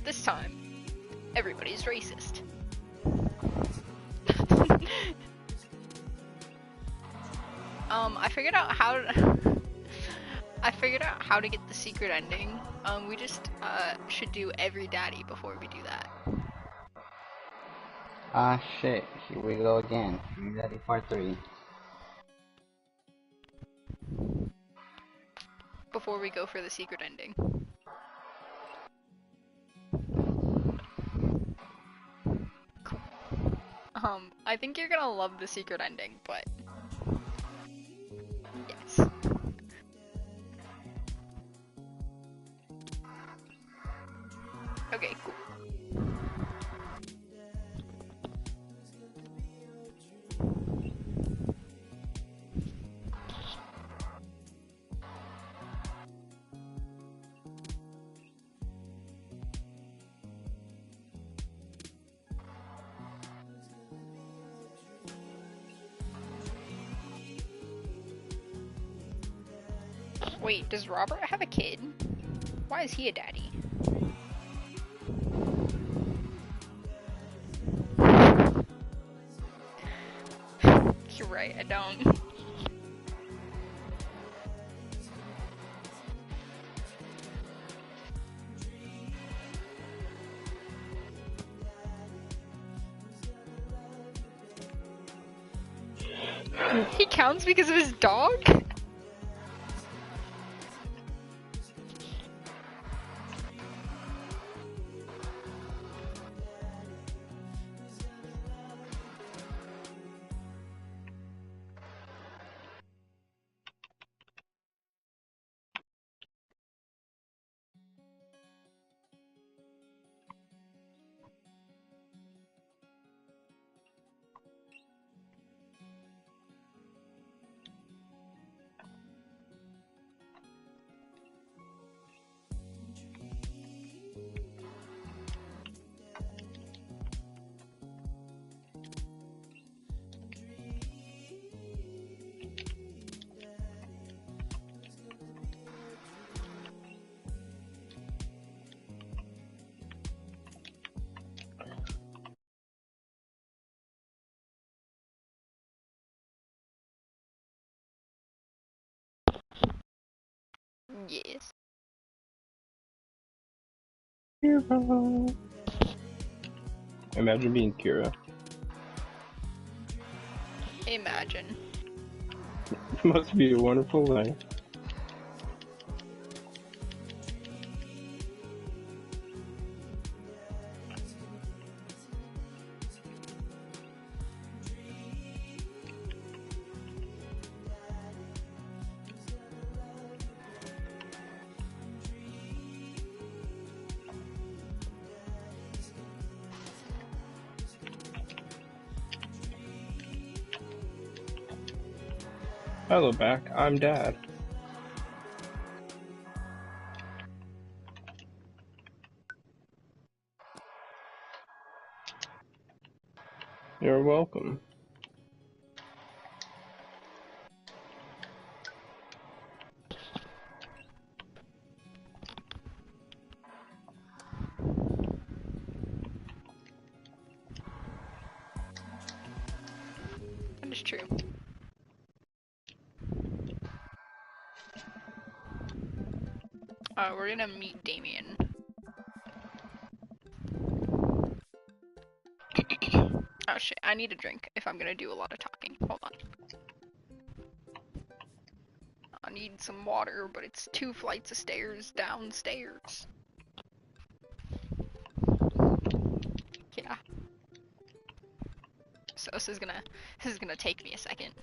Except this time, everybody's racist. I figured out how to I figured out how to get the secret ending. We just should do every daddy before we do that. Ah shit, here we go again. Dream Daddy Part 3. Before we go for the secret ending. Cool. I think you're gonna love the secret ending, but yes. Okay, cool. Wait, does Robert have a kid? Why is he a daddy? You're right, I don't. He counts because of his dog? Yes. Kira. Imagine being Kira. Imagine. It must be a wonderful life. Hello back, I'm Dad. You're welcome. That is true. We're gonna meet Damien. Oh shit, I need a drink if I'm gonna do a lot of talking. Hold on. I need some water, but it's 2 flights of stairs downstairs. Yeah. So this is gonna take me a second.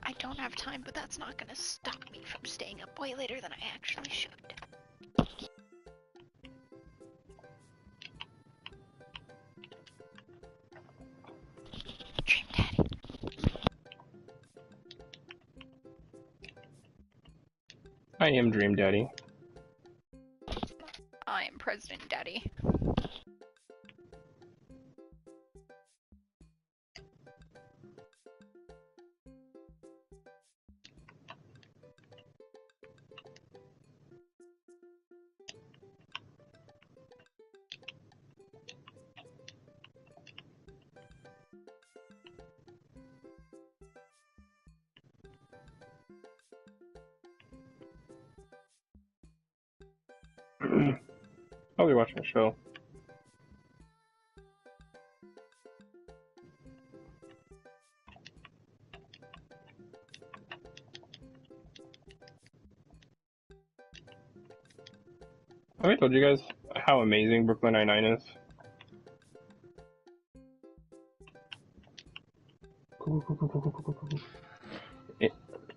I don't have time, but that's not gonna stop me from staying up way later than I actually should. Dream Daddy. I am Dream Daddy. I am President Daddy. Probably watching a show. Have I told you guys how amazing Brooklyn Nine-Nine is?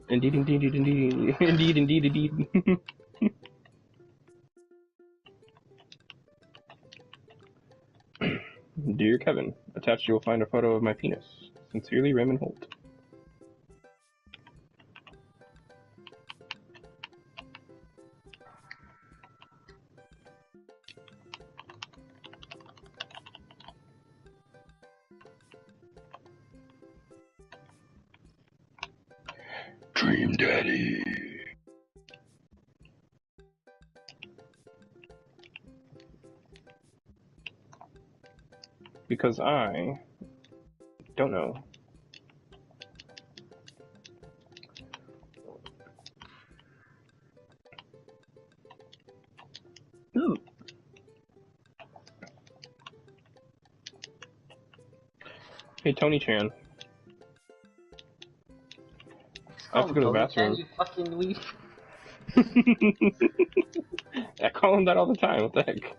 Indeed, indeed, indeed, indeed, indeed, indeed. Dear Kevin, attached you will find a photo of my penis. Sincerely, Raymond Holt. Dream Daddy. Because I don't know. Ooh. Hey, Tony Chan. I have to go to the bathroom. You fucking weep. I call him that all the time. What the heck?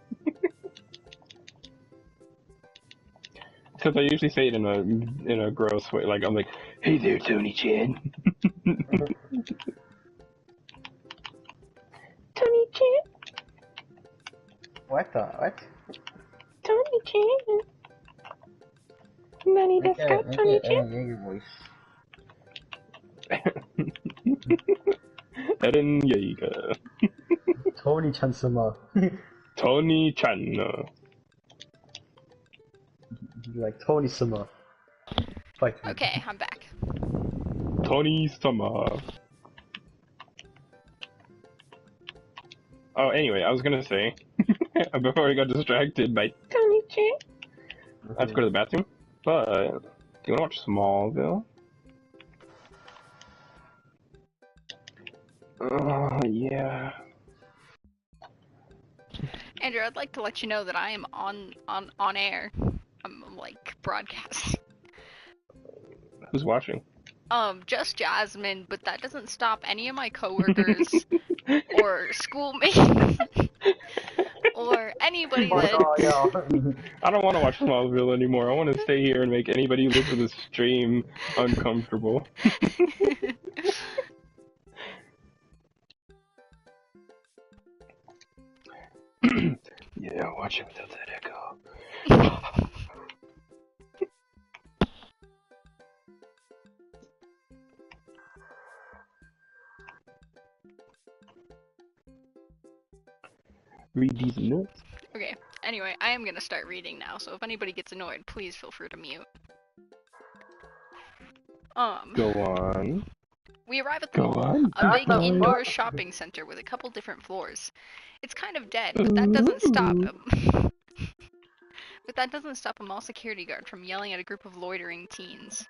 Because I usually say it in a gross way. Like I'm like, "Hey there, Tony Chan." Tony Chan. What? Tony Chan. Nani Make desu ka, a Tony Chan? Jaeger voice. Eren Yeager. Tony Chansama. Tony Chan. Like Tony Sama. Fight me. Okay, I'm back. Tony Summer. Oh, anyway, I was gonna say, before I got distracted by Tony Chan, I have to go to the bathroom, but do you wanna watch Smallville? Yeah. Andrew, I'd like to let you know that I am on air. I'm like broadcast. Who's watching? Just Jasmine, but that doesn't stop any of my coworkers or schoolmates or anybody that. I don't want to watch Smallville anymore. I want to stay here and make anybody who looks at this stream uncomfortable. Yeah, watch it without that echo. Read these notes. Okay, anyway, I am gonna start reading now, so if anybody gets annoyed, please feel free to mute. Go on. We arrive at the Go mall, on. a big indoor shopping center with a couple different floors. It's kind of dead, but that doesn't stop But that doesn't stop a mall security guard from yelling at a group of loitering teens.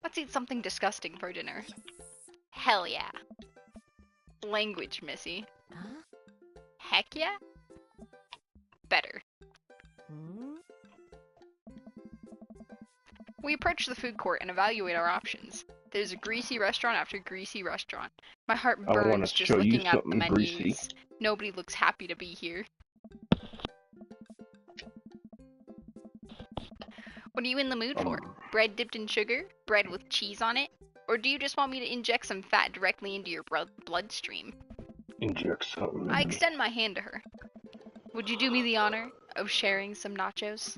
Let's eat something disgusting for dinner. Hell yeah. Language, Missy. Heck yeah? Better. We approach the food court and evaluate our options. There's a greasy restaurant after greasy restaurant. My heart I wanna burns just show you looking at the something menus. greasy. Nobody looks happy to be here. What are you in the mood for? Bread dipped in sugar? Bread with cheese on it? Or do you just want me to inject some fat directly into your bloodstream? Inject something. I extend my hand to her. Would you do me the honor of sharing some nachos?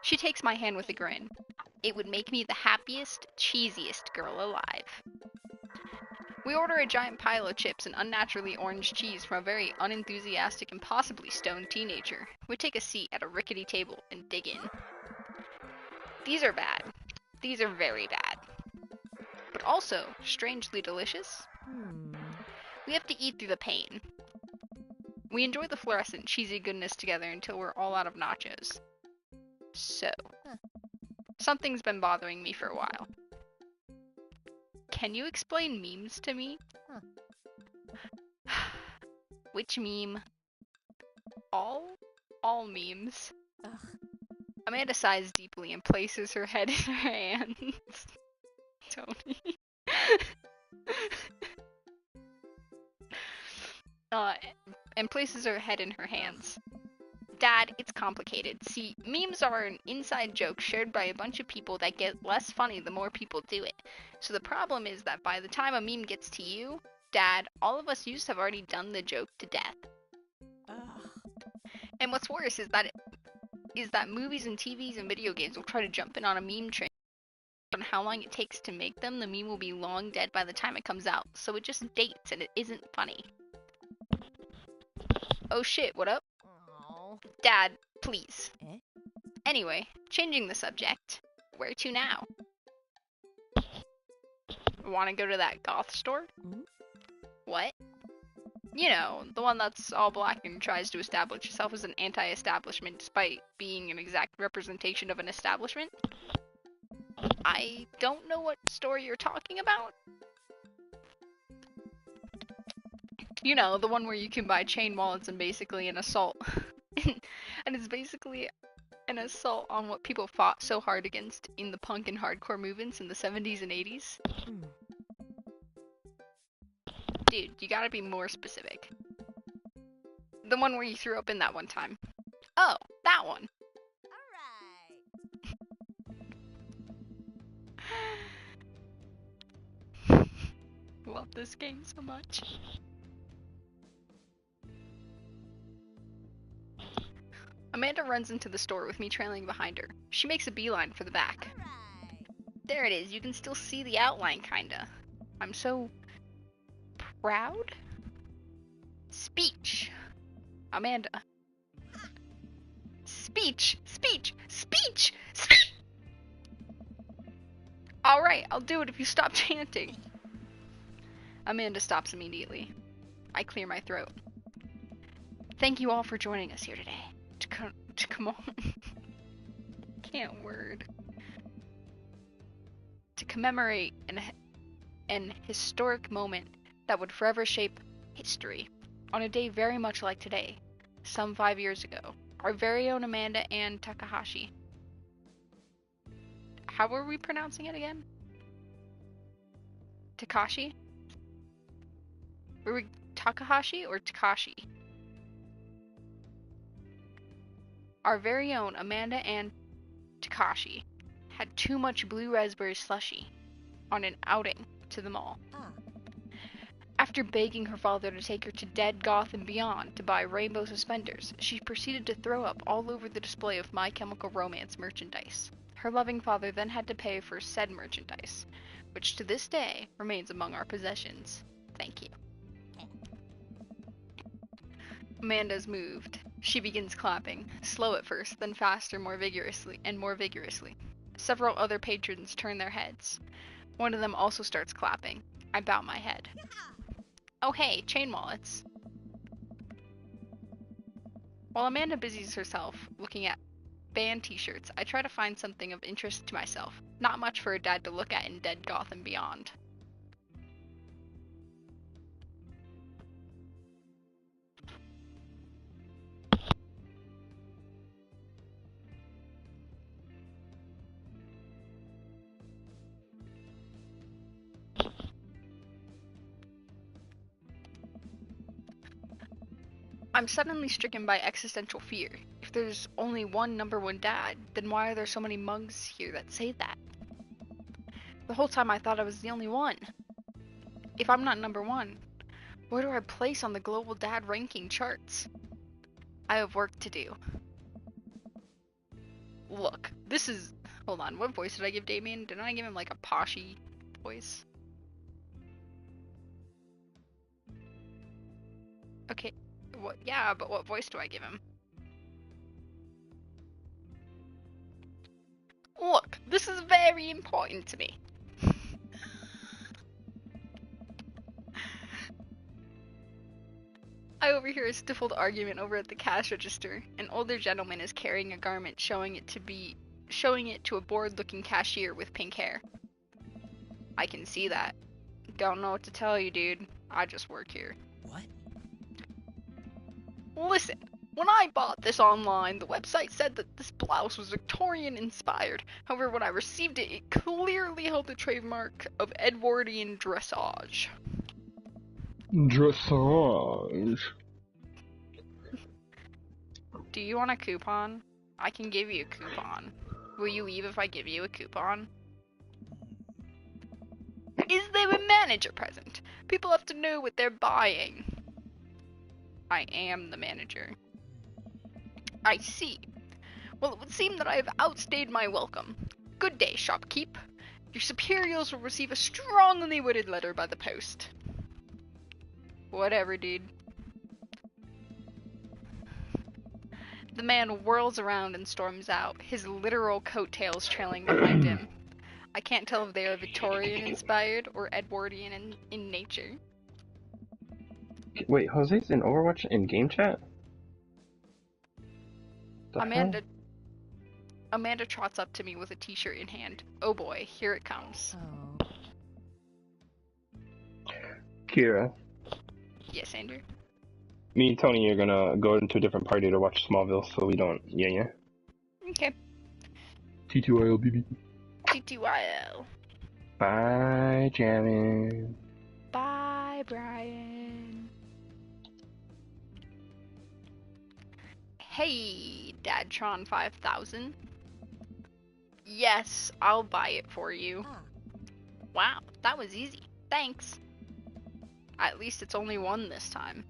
She takes my hand with a grin. It would make me the happiest, cheesiest girl alive. We order a giant pile of chips and unnaturally orange cheese from a very unenthusiastic and possibly stoned teenager. We take a seat at a rickety table and dig in. These are bad. These are very bad. But also strangely delicious. We have to eat through the pain. We enjoy the fluorescent, cheesy goodness together until we're all out of nachos. So, something's been bothering me for a while. Can you explain memes to me? Which meme? All memes. Ugh. Amanda sighs deeply and places her head in her hands. Tony. uh, and places her head in her hands. Dad, it's complicated. See, memes are an inside joke shared by a bunch of people that get less funny the more people do it. So the problem is that by the time a meme gets to you, Dad, all of us used to have already done the joke to death. Ugh. And what's worse is that movies and TVs and video games will try to jump in on a meme train. On how long it takes to make them, the meme will be long dead by the time it comes out. So it just dates and it isn't funny. Oh shit, what up? Aw. Dad, please. Eh? Anyway, changing the subject. Where to now? Want to go to that goth store? Hmm? What? You know, the one that's all black and tries to establish itself as an anti-establishment despite being an exact representation of an establishment? I don't know what store you're talking about. You know, the one where you can buy chain wallets and basically an assault. And it's basically an assault on what people fought so hard against in the punk and hardcore movements in the 70s and 80s. Hmm. Dude, you gotta be more specific. The one where you threw up in that one time. Oh, that one. Love this game so much. Amanda runs into the store with me trailing behind her. She makes a beeline for the back. There it is, you can still see the outline kinda. I'm so proud? Speech. Amanda. Speech! Speech! Speech! Speech! Alright, I'll do it if you stop chanting. Amanda stops immediately. I clear my throat. Thank you all for joining us here today. To come on. Can't word. To commemorate an historic moment that would forever shape history. On a day very much like today, some 5 years ago, our very own Amanda Ann Takahashi. How were we pronouncing it again? Takashi? Were we Takahashi or Takashi? Our very own Amanda Ann Takashi had too much blue raspberry slushy on an outing to the mall. Ah. After begging her father to take her to Dead Goth and Beyond to buy rainbow suspenders, she proceeded to throw up all over the display of My Chemical Romance merchandise. Her loving father then had to pay for said merchandise, which to this day remains among our possessions. Thank you. Amanda's moved. She begins clapping, slow at first, then faster, more vigorously. Several other patrons turn their heads. One of them also starts clapping. I bow my head. Oh hey, chain wallets. While Amanda busies herself looking at band t-shirts, I try to find something of interest to myself. Not much for a dad to look at in Dead Goth and Beyond. I'm suddenly stricken by existential fear. If there's only one number one dad, then why are there so many mugs here that say that? The whole time I thought I was the only one. If I'm not number one, where do I place on the global dad ranking charts? I have work to do. Look, this is... Hold on, what voice did I give Damien? Didn't I give him like a poshy voice? Okay. What? Yeah, but what voice do I give him? Look, this is very important to me. I overhear a stifled argument over at the cash register. An older gentleman is carrying a garment showing it to a bored-looking cashier with pink hair. I can see that. Don't know what to tell you, dude. I just work here. What? Listen, when I bought this online, the website said that this blouse was Victorian inspired. However, when I received it, it clearly held the trademark of Edwardian dressage. Dressage. Do you want a coupon? I can give you a coupon. Will you leave if I give you a coupon? Is there a manager present? People have to know what they're buying. I am the manager. I see. Well, it would seem that I have outstayed my welcome. Good day, shopkeep. Your superiors will receive a strongly worded letter by the post. Whatever, dude. The man whirls around and storms out, his literal coattails trailing behind him. I can't tell if they are Victorian-inspired or Edwardian in nature. Wait, Jose's in Overwatch in game chat? The hell? Amanda trots up to me with a t-shirt in hand. Oh boy, here it comes. Oh. Kira, Yes, Andrew? me and Tony are gonna go into a different party to watch Smallville so we don't. Yeah. Okay. TTYL, BB. TTYL. Bye, Jamin. Bye, Brian. Hey, Dadtron 5000. Yes, I'll buy it for you. Ah. Wow, that was easy. Thanks. At least it's only one this time.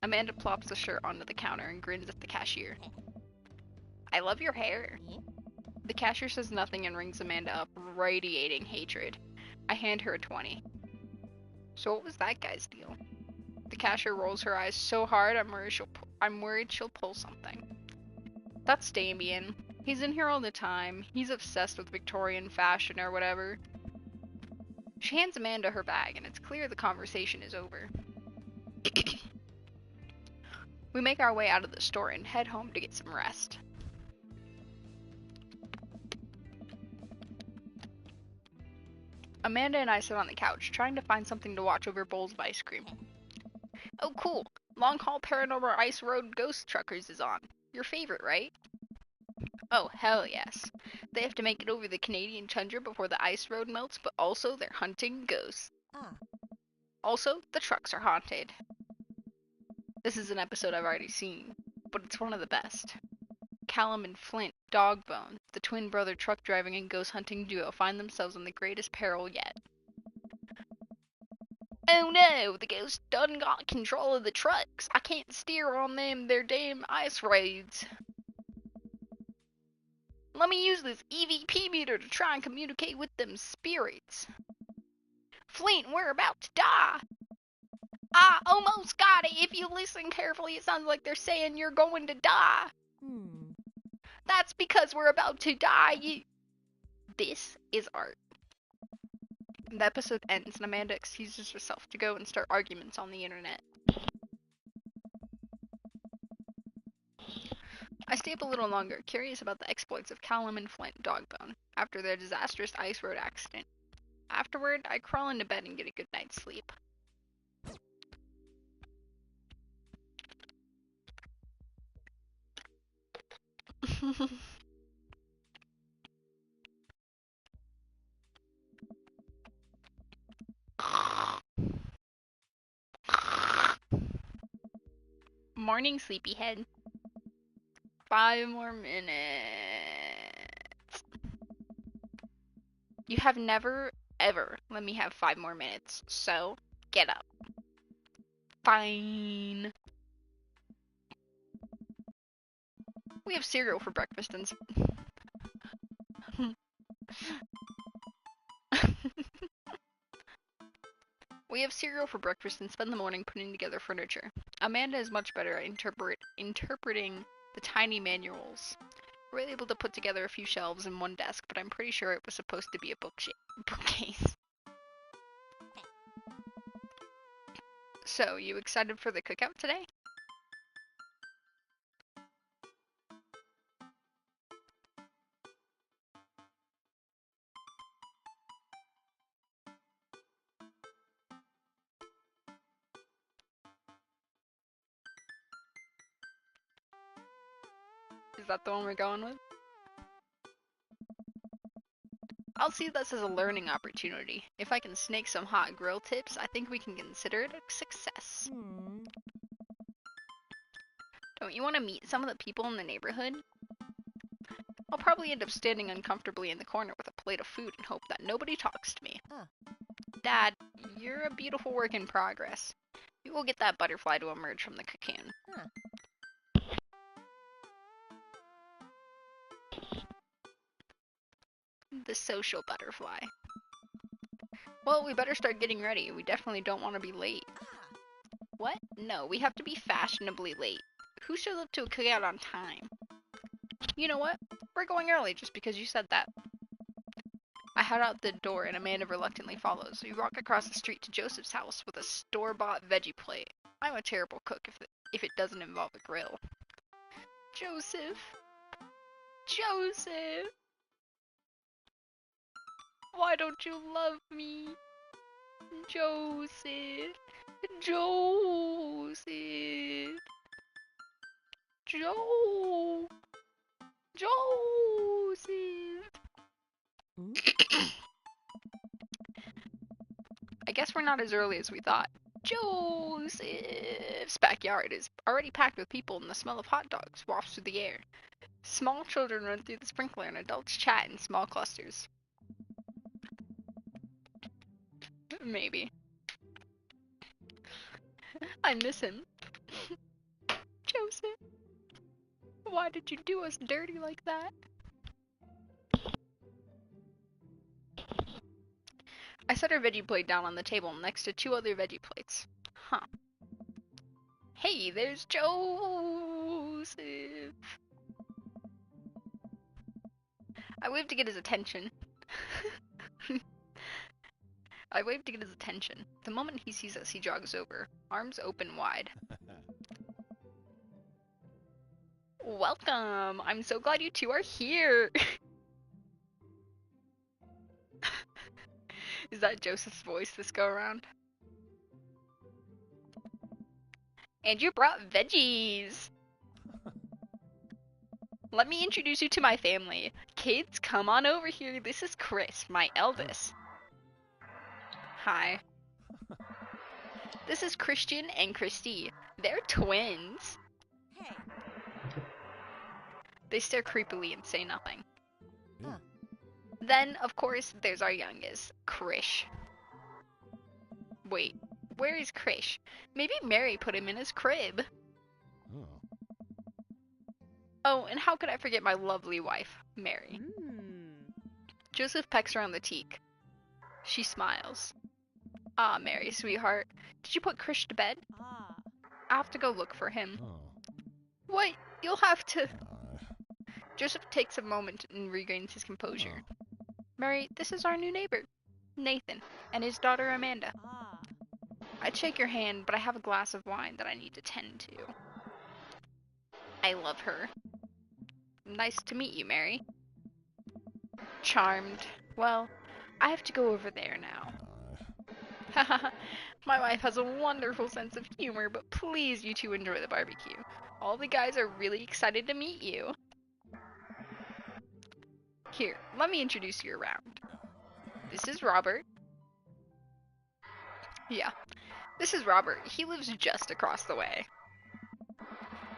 Amanda plops the shirt onto the counter and grins at the cashier. I love your hair. The cashier says nothing and rings Amanda up, radiating hatred. I hand her a 20. So what was that guy's deal? The cashier rolls her eyes so hard I'm worried she'll pull something. That's Damien. He's in here all the time. He's obsessed with Victorian fashion or whatever. She hands Amanda her bag and it's clear the conversation is over. We make our way out of the store and head home to get some rest. Amanda and I sit on the couch, trying to find something to watch over bowls of ice cream. Oh cool! Long Haul Paranormal Ice Road Ghost Truckers is on. Your favorite, right? Oh, hell yes. They have to make it over the Canadian tundra before the ice road melts, but also they're hunting ghosts. Ah. Also, the trucks are haunted. This is an episode I've already seen, but it's one of the best. Callum and Flint, Dogbone, the twin brother truck driving and ghost hunting duo, find themselves in the greatest peril yet. Oh no, the ghost done got control of the trucks. I can't steer on their damn ice roads. Let me use this EVP meter to try and communicate with them spirits. Flint, we're about to die. I almost got it. If you listen carefully, it sounds like they're saying you're going to die. That's because we're about to die. This is art. The episode ends and Amanda excuses herself to go and start arguments on the internet. I stay up a little longer, curious about the exploits of Callum and Flint Dogbone after their disastrous ice road accident. Afterward, I crawl into bed and get a good night's sleep. Morning, sleepyhead. 5 more minutes. You have never, ever let me have 5 more minutes, so get up. Fine. We have cereal for breakfast and We have cereal for breakfast and spend the morning putting together furniture. Amanda is much better at interpreting the tiny manuals. We were able to put together a few shelves and one desk, but I'm pretty sure it was supposed to be a bookcase. So, you excited for the cookout today? Is that the one we're going with? I'll see this as a learning opportunity. If I can snake some hot grill tips, I think we can consider it a success. Don't you want to meet some of the people in the neighborhood? I'll probably end up standing uncomfortably in the corner with a plate of food and hope that nobody talks to me. Dad, you're a beautiful work in progress. You will get that butterfly to emerge from the cocoon. The social butterfly. Well, we better start getting ready. We definitely don't want to be late. What? No, we have to be fashionably late. Who shows up to a cookout on time? You know what? We're going early just because you said that. I head out the door and Amanda reluctantly follows. We walk across the street to Joseph's house with a store-bought veggie plate. I'm a terrible cook if it doesn't involve a grill. Joseph. Joseph. Why don't you love me? Joseph. Joseph. Joseph. I guess we're not as early as we thought. Joseph's backyard is already packed with people and the smell of hot dogs wafts through the air. Small children run through the sprinkler and adults chat in small clusters. Maybe. I miss him. Joseph. Why did you do us dirty like that? I set our veggie plate down on the table next to two other veggie plates. Huh. Hey, there's Joseph. I waved to get his attention. The moment he sees us, he jogs over, arms open wide. Welcome! I'm so glad you two are here! Is that Joseph's voice this go around? And you brought veggies! Let me introduce you to my family. Kids, come on over here. This is Chris, my eldest. Hi. This is Christian and Christy. They're twins. Hey. They stare creepily and say nothing. Then, of course, there's our youngest, Krish. Wait, where is Krish? Maybe Mary put him in his crib. Oh, and how could I forget my lovely wife, Mary? Joseph pecks around the teak. She smiles. Ah, Mary, sweetheart. Did you put Krish to bed? I have to go look for him. What? You'll have to... Joseph takes a moment and regains his composure. Mary, this is our new neighbor, Nathan, and his daughter Amanda. I'd shake your hand, but I have a glass of wine that I need to tend to. I love her. Nice to meet you, Mary. Charmed. Well, I have to go over there now. Haha, my wife has a wonderful sense of humor, but please you two enjoy the barbecue. All the guys are really excited to meet you. Here, let me introduce you around. This is Robert. Yeah, this is Robert. He lives just across the way.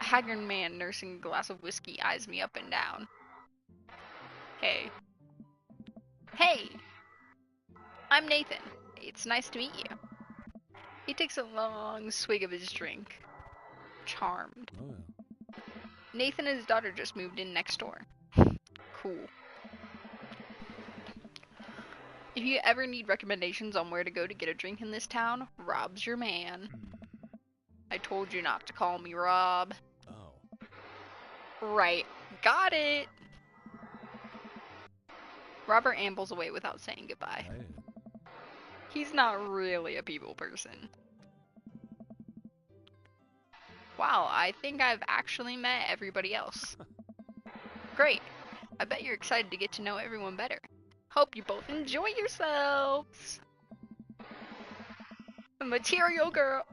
A haggard man nursing a glass of whiskey eyes me up and down. Hey. Hey! I'm Nathan. It's nice to meet you. He takes a long swig of his drink. Charmed. Nathan and his daughter just moved in next door. Cool. If you ever need recommendations on where to go to get a drink in this town, Rob's your man. I told you not to call me Rob. Right. Got it! Robert ambles away without saying goodbye. He's not really a people person. Wow, I think I've actually met everybody else. Great. I bet you're excited to get to know everyone better. Hope you both enjoy yourselves. Material girl.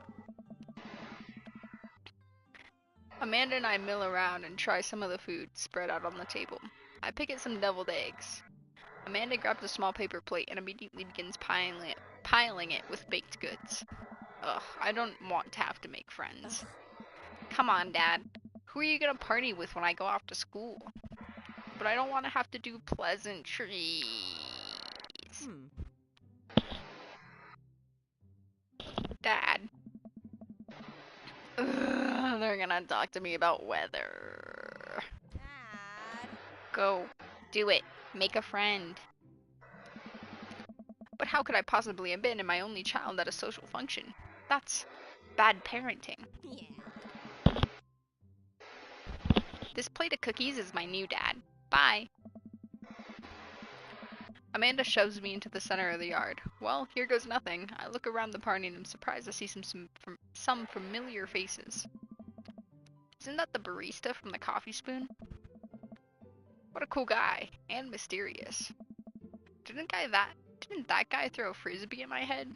Amanda and I mill around and try some of the food spread out on the table. I pick at some deviled eggs. Amanda grabs a small paper plate and immediately begins piling it with baked goods. Ugh, I don't want to have to make friends. Come on, Dad. Who are you gonna party with when I go off to school? But I don't want to have to do pleasantries. Dad. Ugh, they're gonna talk to me about weather. Dad. Go. Do it. Make a friend. But how could I possibly abandon my only child at a social function? That's bad parenting. Yeah. This plate of cookies is my new dad. Bye. Amanda shoves me into the center of the yard. Well, here goes nothing. I look around the party and am surprised to see some familiar faces. Isn't that the barista from the Coffee Spoon? What a cool guy. And mysterious. Didn't that guy throw a frisbee at my head?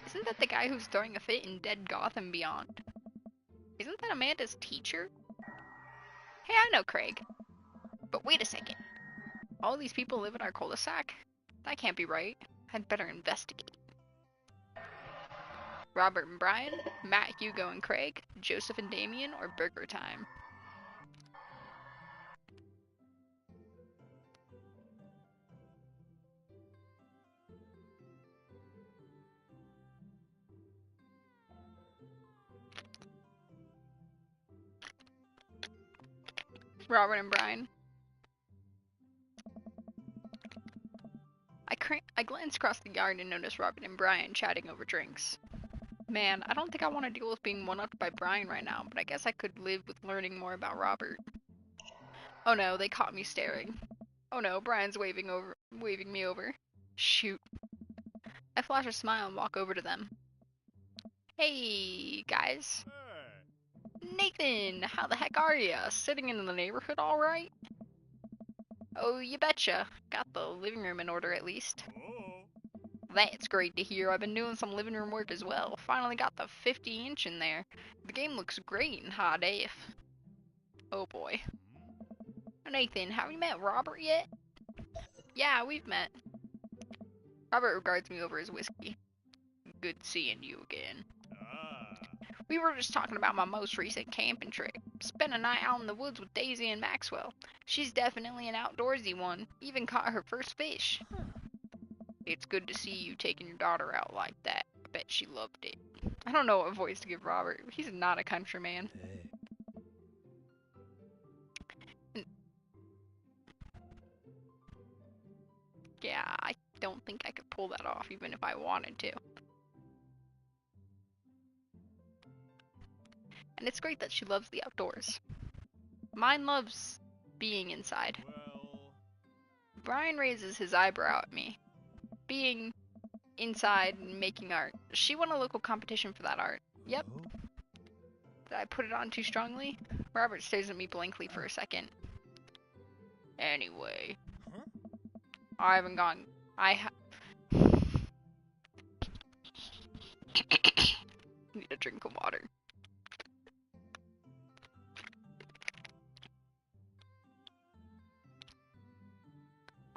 Isn't that the guy who's throwing a fit in Dead Gotham Beyond? Isn't that Amanda's teacher? Hey, I know Craig. But wait a second. All these people live in our cul-de-sac? That can't be right. I'd better investigate. Robert and Brian, Matt, Hugo, and Craig, Joseph and Damien, or burger time? Robert and Brian. I glance across the yard and notice Robert and Brian chatting over drinks. Man, I don't think I want to deal with being one-upped by Brian right now, but I guess I could live with learning more about Robert. Oh no, they caught me staring. Oh no, Brian's waving me over. Shoot. I flash a smile and walk over to them. Hey, guys. Nathan, how the heck are ya? Sitting in the neighborhood all right? Oh, you betcha. Got the living room in order at least. That's great to hear. I've been doing some living room work as well. Finally got the 50-inch in there. The game looks great in high def. Oh boy. Nathan, have you met Robert yet? Yeah, we've met. Robert regards me over his whiskey. Good seeing you again. We were just talking about my most recent camping trip. Spent a night out in the woods with Daisy and Maxwell. She's definitely an outdoorsy one. Even caught her first fish. It's good to see you taking your daughter out like that. I bet she loved it. I don't know what voice to give Robert. He's not a countryman. Yeah, I don't think I could pull that off even if I wanted to. And it's great that she loves the outdoors. Mine loves being inside. Brian raises his eyebrow at me. Being inside and making art. She won a local competition for that art. Yep. Did I put it on too strongly? Robert stares at me blankly for a second. Anyway. I haven't gone... Need a drink of water.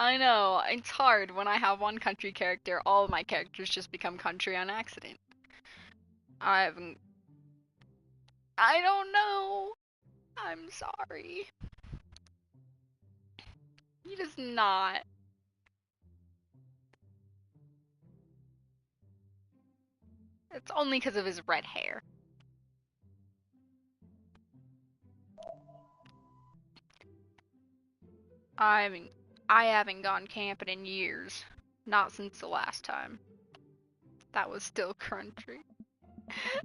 I know, it's hard when I have one country character, all of my characters just become country on accident. I don't know. I'm sorry. He does not. It's only because of his red hair. I haven't gone camping in years. Not since the last time. That was still country.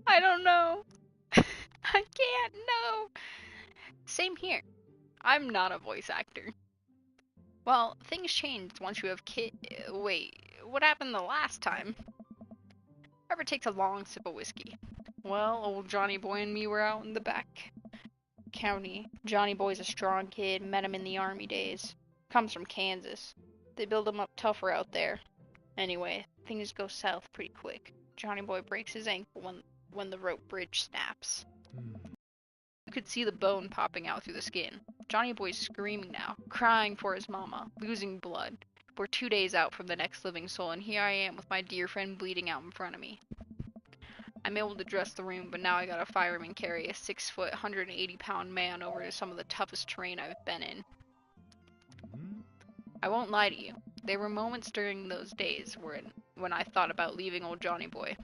I don't know. I can't know. Same here. I'm not a voice actor. Well, things changed once you have Wait, what happened the last time? Robert takes a long sip of whiskey. Well, old Johnny Boy and me were out in the back county. Johnny Boy's a strong kid, met him in the army days. Comes from Kansas. They build him up tougher out there. Anyway, things go south pretty quick. Johnny Boy breaks his ankle when the rope bridge snaps. could see the bone popping out through the skin. Johnny Boy's screaming now, crying for his mama, losing blood. We're 2 days out from the next living soul, and here I am with my dear friend bleeding out in front of me. I'm able to dress the room, but now I gotta fireman carry a 6-foot, 180-pound man over to some of the toughest terrain I've been in. I won't lie to you. There were moments during those days when I thought about leaving old Johnny Boy.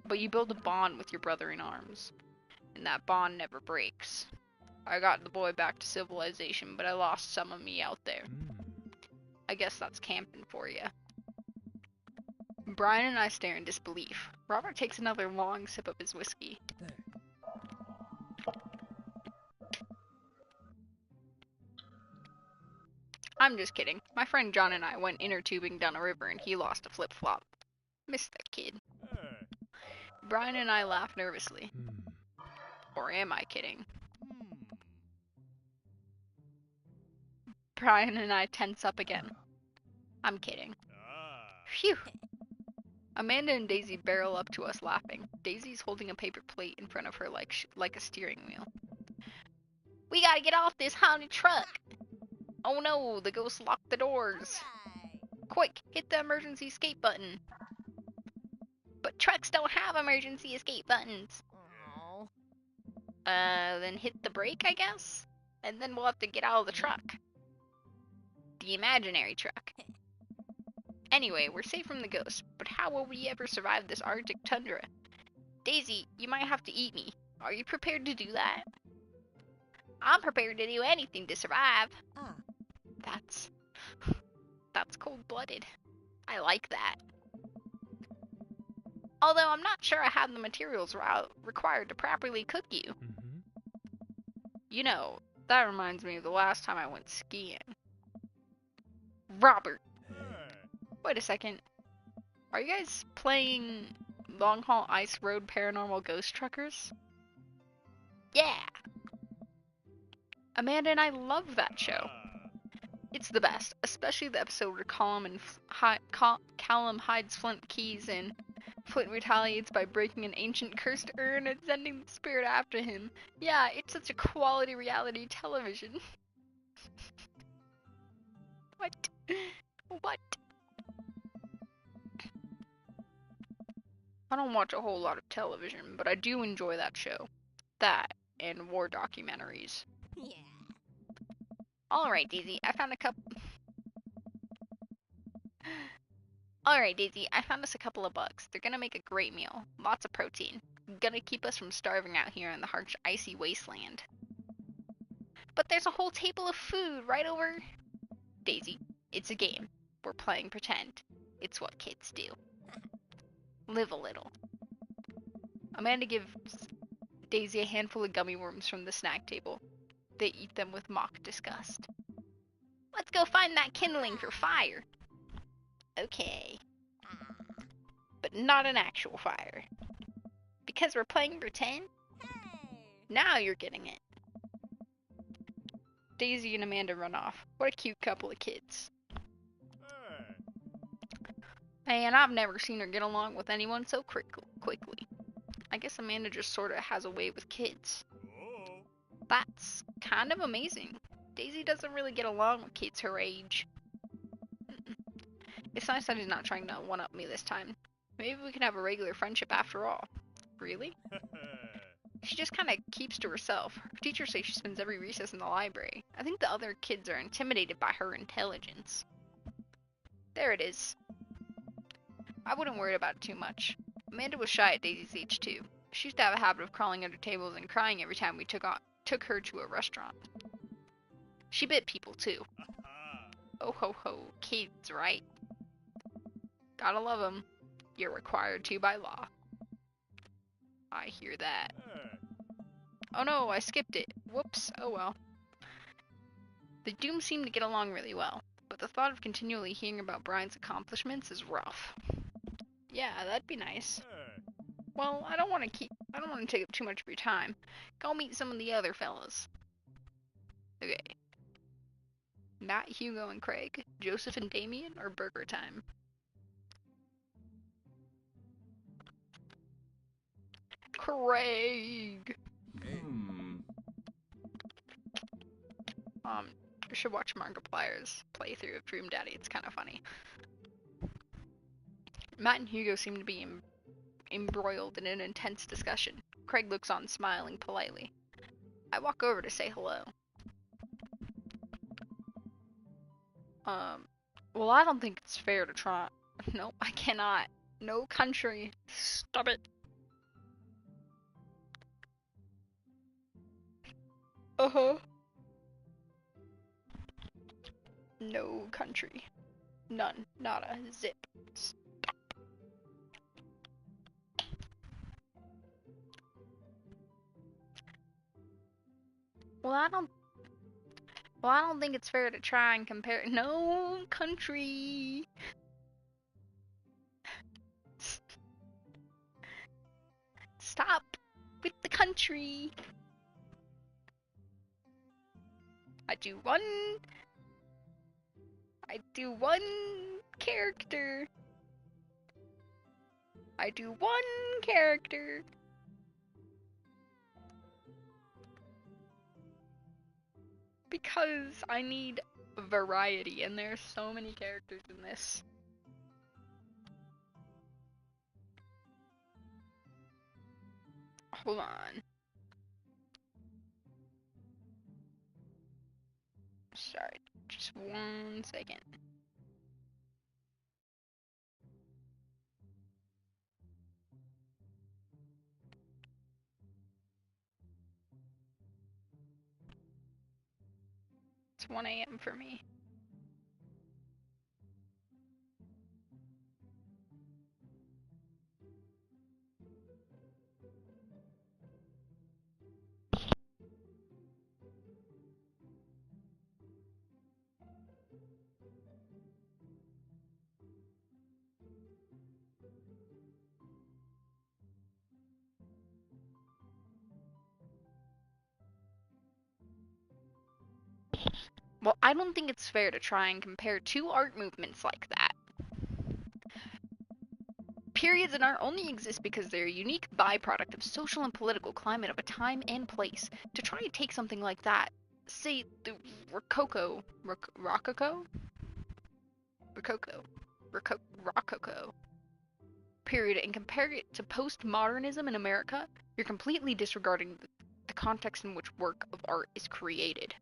But you build a bond with your brother in arms, and that bond never breaks. I got the boy back to civilization, but I lost some of me out there. I guess that's camping for you. Brian and I stare in disbelief. Robert takes another long sip of his whiskey. I'm just kidding. My friend John and I went inner tubing down a river and he lost a flip-flop. Missed that kid. Brian and I laugh nervously. Or am I kidding? Brian and I tense up again. I'm kidding. Phew. Amanda and Daisy barrel up to us laughing. Daisy's holding a paper plate in front of her like a steering wheel. We gotta get off this haunted truck! Oh no, the ghost locked the doors! Quick, hit the emergency escape button! But trucks don't have emergency escape buttons! Then hit the brake, I guess? And then we'll have to get out of the truck. The imaginary truck. Anyway, we're safe from the ghost, but how will we ever survive this Arctic tundra? Daisy, you might have to eat me. Are you prepared to do that? I'm prepared to do anything to survive. That's cold-blooded. I like that. Although I'm not sure I have the materials required to properly cook you. You know, that reminds me of the last time I went skiing. Robert! Wait a second. Are you guys playing Long Haul Ice Road Paranormal Ghost Truckers? Yeah! Amanda and I love that show. It's the best, especially the episode where Callum hides Flint keys and Flint retaliates by breaking an ancient cursed urn and sending the spirit after him. Yeah, it's such a quality reality television. What? What? I don't watch a whole lot of television, but I do enjoy that show. That and war documentaries. Yeah. Alright, Daisy, I found us a couple of bugs. They're gonna make a great meal. Lots of protein. Gonna keep us from starving out here in the harsh, icy wasteland. But there's a whole table of food right over... Daisy, it's a game. We're playing pretend. It's what kids do. Live a little. Amanda gives Daisy a handful of gummy worms from the snack table. They eat them with mock disgust. Let's go find that kindling for fire. Okay. But not an actual fire. Because we're playing pretend? Now you're getting it. Daisy and Amanda run off. What a cute couple of kids. Man, I've never seen her get along with anyone so quickly. I guess Amanda just sorta has a way with kids. That's kind of amazing. Daisy doesn't really get along with kids her age. It's nice that he's not trying to one-up me this time. Maybe we can have a regular friendship after all. Really? She just kind of keeps to herself. Her teachers say she spends every recess in the library. I think the other kids are intimidated by her intelligence. There it is. I wouldn't worry about it too much. Amanda was shy at Daisy's age too. She used to have a habit of crawling under tables and crying every time we took her to a restaurant. She bit people too. Oh ho ho, kids, right? Gotta love 'em. You're required to by law. I hear that. Oh no, I skipped it. Whoops, oh well. The Dooms seem to get along really well, but the thought of continually hearing about Brian's accomplishments is rough. Yeah, that'd be nice. Well, I don't want to take up too much of your time. Go meet some of the other fellas. Okay. Not Hugo and Craig, Joseph and Damien, or burger time? Craig! You should watch Markiplier's playthrough of Dream Daddy. It's kind of funny. Matt and Hugo seem to be embroiled in an intense discussion. Craig looks on, smiling politely. I walk over to say hello. Well, I don't think it's fair to try. No, I cannot. No country. Stop it. Uh-huh. No country. None. Nada. Zip. Well, I don't think it's fair to try and compare. No country. Stop with the country. I do one character. I do one character. Because I need variety, and there's so many characters in this. Hold on. Sorry, just 1 second. It's 1 a.m. for me. Well, I don't think it's fair to try and compare two art movements like that. Periods in art only exist because they're a unique byproduct of social and political climate of a time and place. To try and take something like that, say the Rococo period, and compare it to postmodernism in America, you're completely disregarding the context in which work of art is created.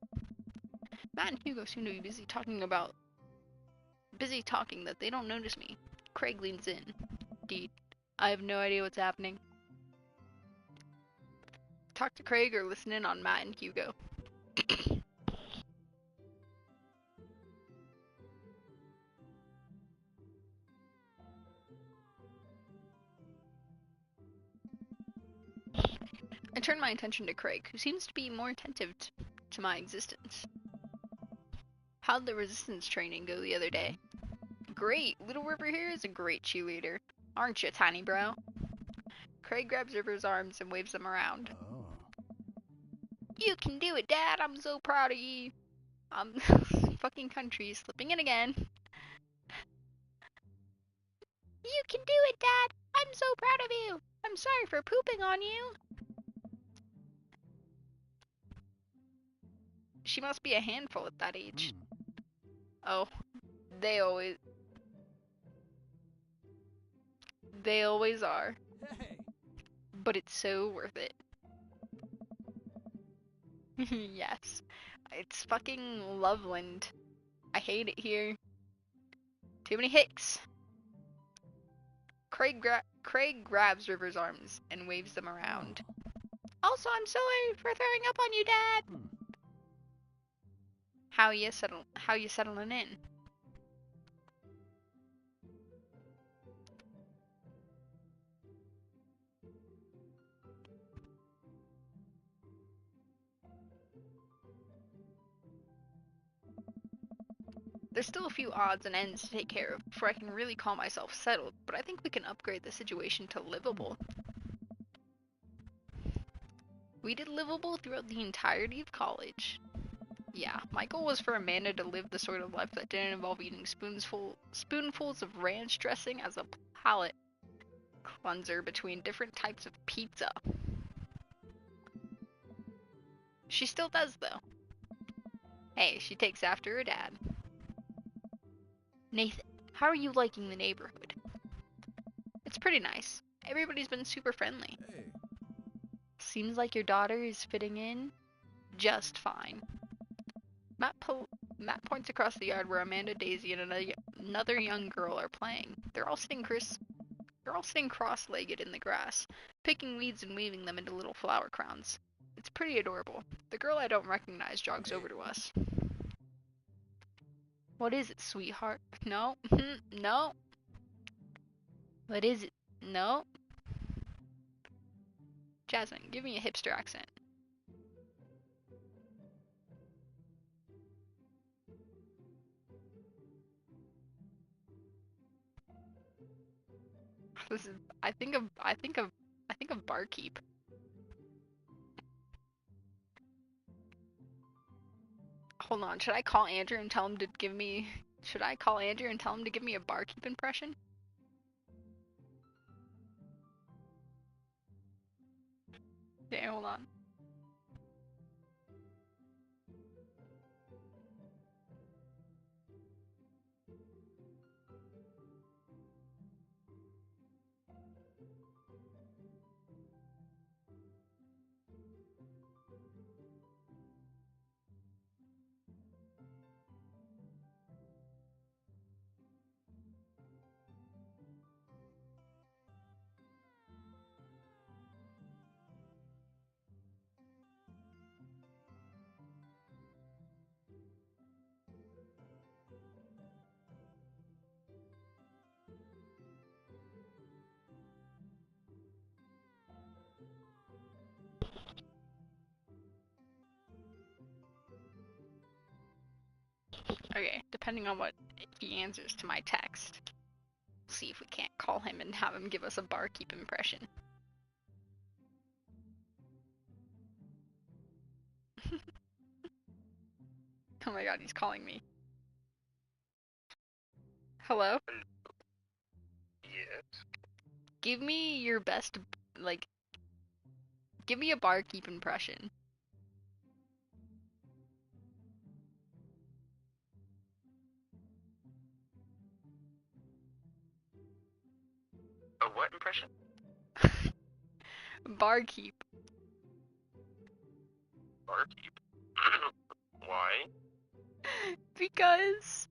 Matt and Hugo seem to be busy talking that they don't notice me. Craig leans in. Indeed, I have no idea what's happening. Talk to Craig or listen in on Matt and Hugo. I turn my attention to Craig, who seems to be more attentive to my existence. How'd the resistance training go the other day? Great! Little River here is a great cheerleader. Aren't you, tiny bro? Craig grabs River's arms and waves them around. Oh. You can do it, Dad! I'm so proud of you! Fucking country, slipping in again. You can do it, Dad! I'm so proud of you! I'm sorry for pooping on you! She must be a handful at that age. Oh, they always are. Hey. But it's so worth it. Yes. It's fucking Loveland. I hate it here. Too many hicks. Craig grabs River's arms and waves them around. Also, I'm sorry for throwing up on you, Dad. How you settling in? There's still a few odds and ends to take care of before I can really call myself settled, but I think we can upgrade the situation to livable. We did livable throughout the entirety of college. Yeah, my goal was for Amanda to live the sort of life that didn't involve eating spoonfuls of ranch dressing as a palate cleanser between different types of pizza. She still does, though. Hey, she takes after her dad. Nathan, how are you liking the neighborhood? It's pretty nice. Everybody's been super friendly. Hey. Seems like your daughter is fitting in just fine. Matt points across the yard where Amanda, Daisy, and another young girl are playing. They're all sitting cross-legged in the grass, picking weeds and weaving them into little flower crowns. It's pretty adorable. The girl I don't recognize jogs over to us. What is it, sweetheart? No. No. What is it? No. Jasmine, give me a hipster accent. This is. I think of barkeep. Hold on. Should I call Andrew and tell him to give me? Should I call Andrew and tell him to give me a barkeep impression? Okay, hold on. Okay, depending on what he answers to my text, we'll see if we can't call him and have him give us a barkeep impression. Oh my god, he's calling me. Hello? Yes. Give me your best, like, give me a barkeep impression. A what impression? Barkeep. Barkeep. Why? Because.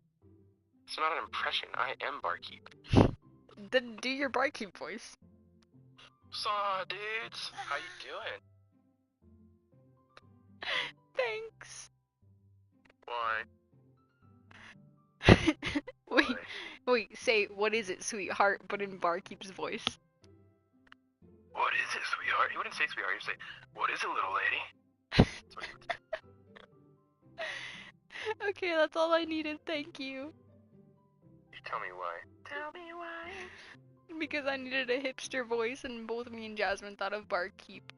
It's not an impression. I am Barkeep. Then do your barkeep voice. Saw dudes. How you doing? Thanks. Why? Wait, wait, say, what is it, sweetheart, but in barkeep's voice. What is it, sweetheart? He wouldn't say sweetheart. He'd say, what is it, little lady? That's what he would say. Okay, that's all I needed, thank you. You tell me why. Tell me why. Because I needed a hipster voice, and both me and Jasmine thought of barkeep.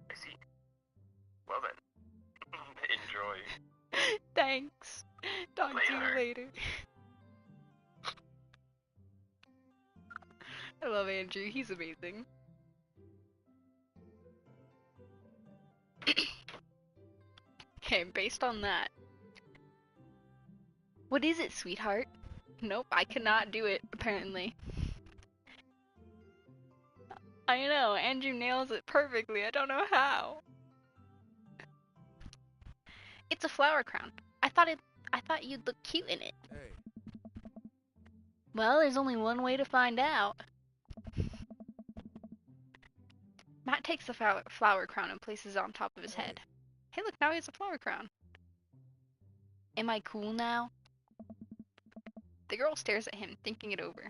I see. Well then. Enjoy. Thanks. Talk to you Later. later. I love Andrew, he's amazing. Okay, based on that. What is it, sweetheart? Nope, I cannot do it, apparently. I know, Andrew nails it perfectly, I don't know how. It's a flower crown. I thought you'd look cute in it. Hey. Well, there's only one way to find out. Matt takes the flower crown and places it on top of his head. Hey, look, now he has a flower crown. Am I cool now? The girl stares at him, thinking it over.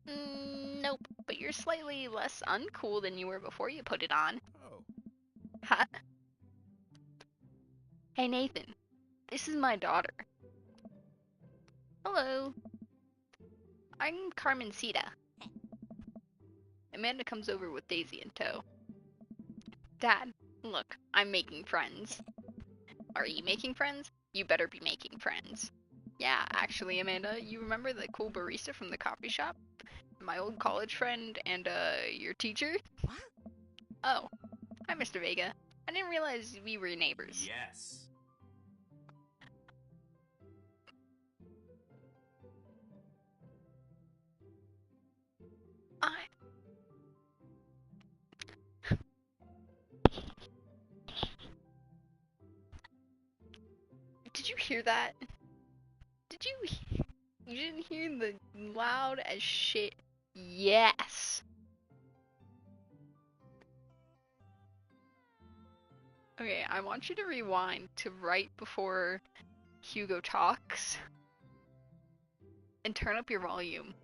Nope, but you're slightly less uncool than you were before you put it on. Oh. Huh? Hey, Nathan. This is my daughter. Hello. I'm Carmencita. Amanda comes over with Daisy in tow. Dad, look, I'm making friends. Are you making friends? You better be making friends. Yeah, actually, Amanda, you remember the cool barista from the coffee shop? My old college friend and, your teacher? What? Oh. Hi, Mr. Vega. I didn't realize we were neighbors. Yes. hear that? Did you? You didn't hear the loud as shit? Yes. Okay, I want you to rewind to right before Hugo talks and turn up your volume.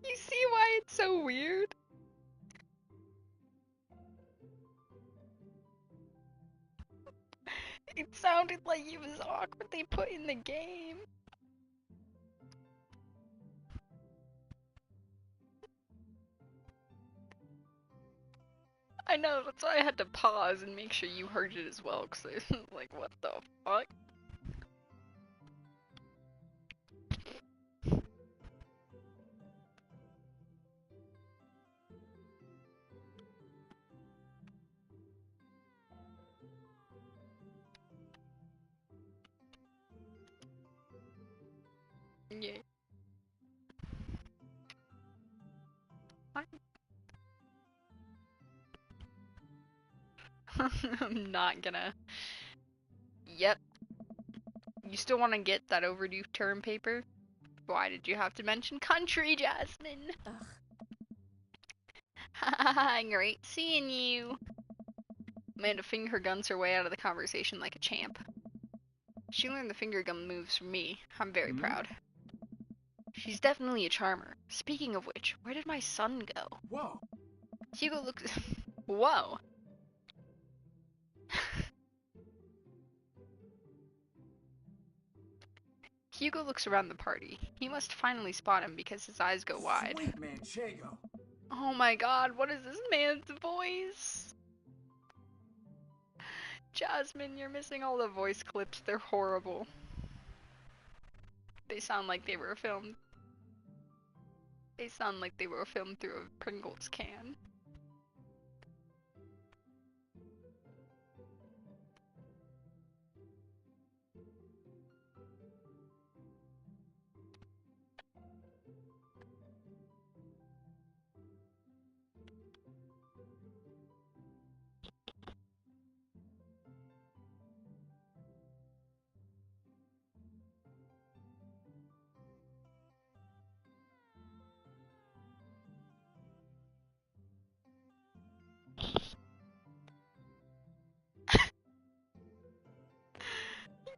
You see why it's so weird? It sounded like he was awkwardly put in the game. I know, that's why I had to pause and make sure you heard it as well, because I was like, what the fuck? Yeah. What? I'm not gonna. Yep. You still want to get that overdue term paper? Why did you have to mention country, Jasmine? Haha, great seeing you. Amanda finger guns her way out of the conversation like a champ. She learned the finger gun moves from me. I'm very proud. She's definitely a charmer. Speaking of which, where did my son go? Whoa. Hugo looks. Whoa. Hugo looks around the party. He must finally spot him because his eyes go wide. Sweet Manchego. Oh my god, what is this man's voice? Jasmine, you're missing all the voice clips. They're horrible. They sound like they were filmed. They sound like they were filmed through a Pringles can.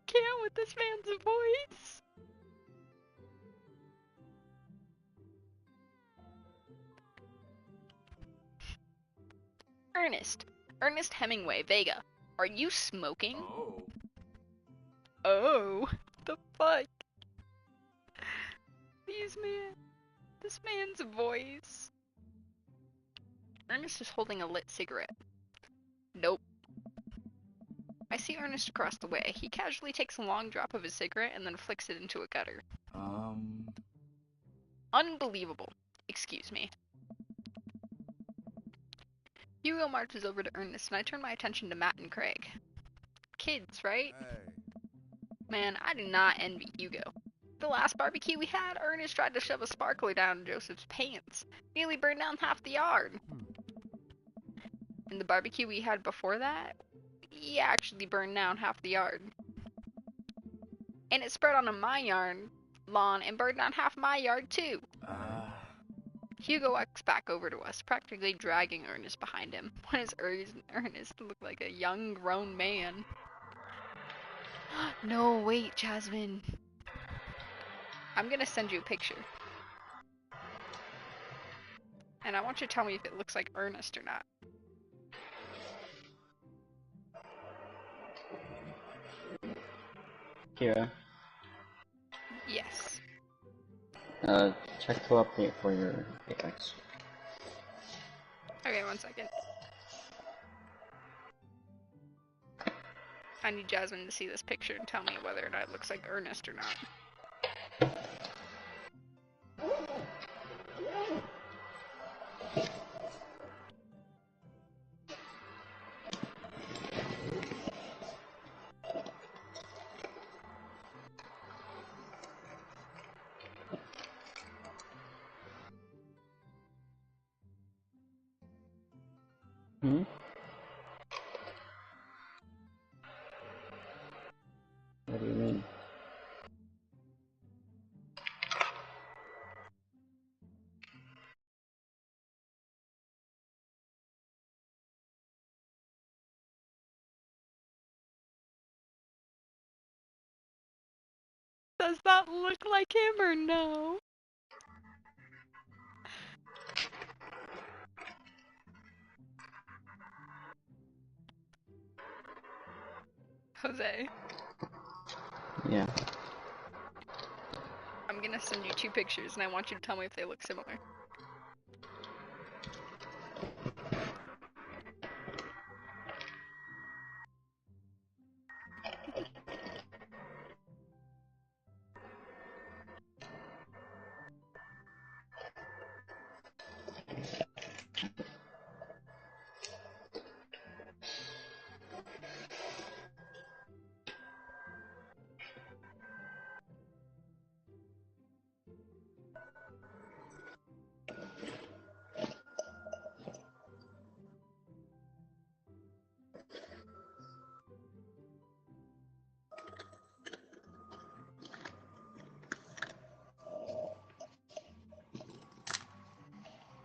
Can't with this man's voice. Ernest Hemingway, Vega. Are you smoking? Oh. Oh, the fuck? This man's voice. Ernest is holding a lit cigarette. Nope. I see Ernest across the way. He casually takes a long drop of his cigarette and then flicks it into a gutter. Unbelievable. Excuse me. Hugo marches over to Ernest and I turn my attention to Matt and Craig. Kids, right? Hey. Man, I do not envy Hugo. The last barbecue we had, Ernest tried to shove a sparkler down Joseph's pants. Nearly burned down half the yard. And the barbecue we had before that, he actually burned down half the yard. And it spread onto my lawn and burned down half my yard too. Hugo walks back over to us, practically dragging Ernest behind him. When does Ernest look like a young grown man? No, wait, Jasmine. I'm gonna send you a picture. And I want you to tell me if it looks like Ernest or not. Kira, Yes. check to update for your Apex. Okay, 1 second. I need Jasmine to see this picture and tell me whether or not it looks like Ernest or not. Hmm? What do you mean? Does that look like him or no? Jose, Yeah. I'm gonna send you 2 pictures and I want you to tell me if they look similar.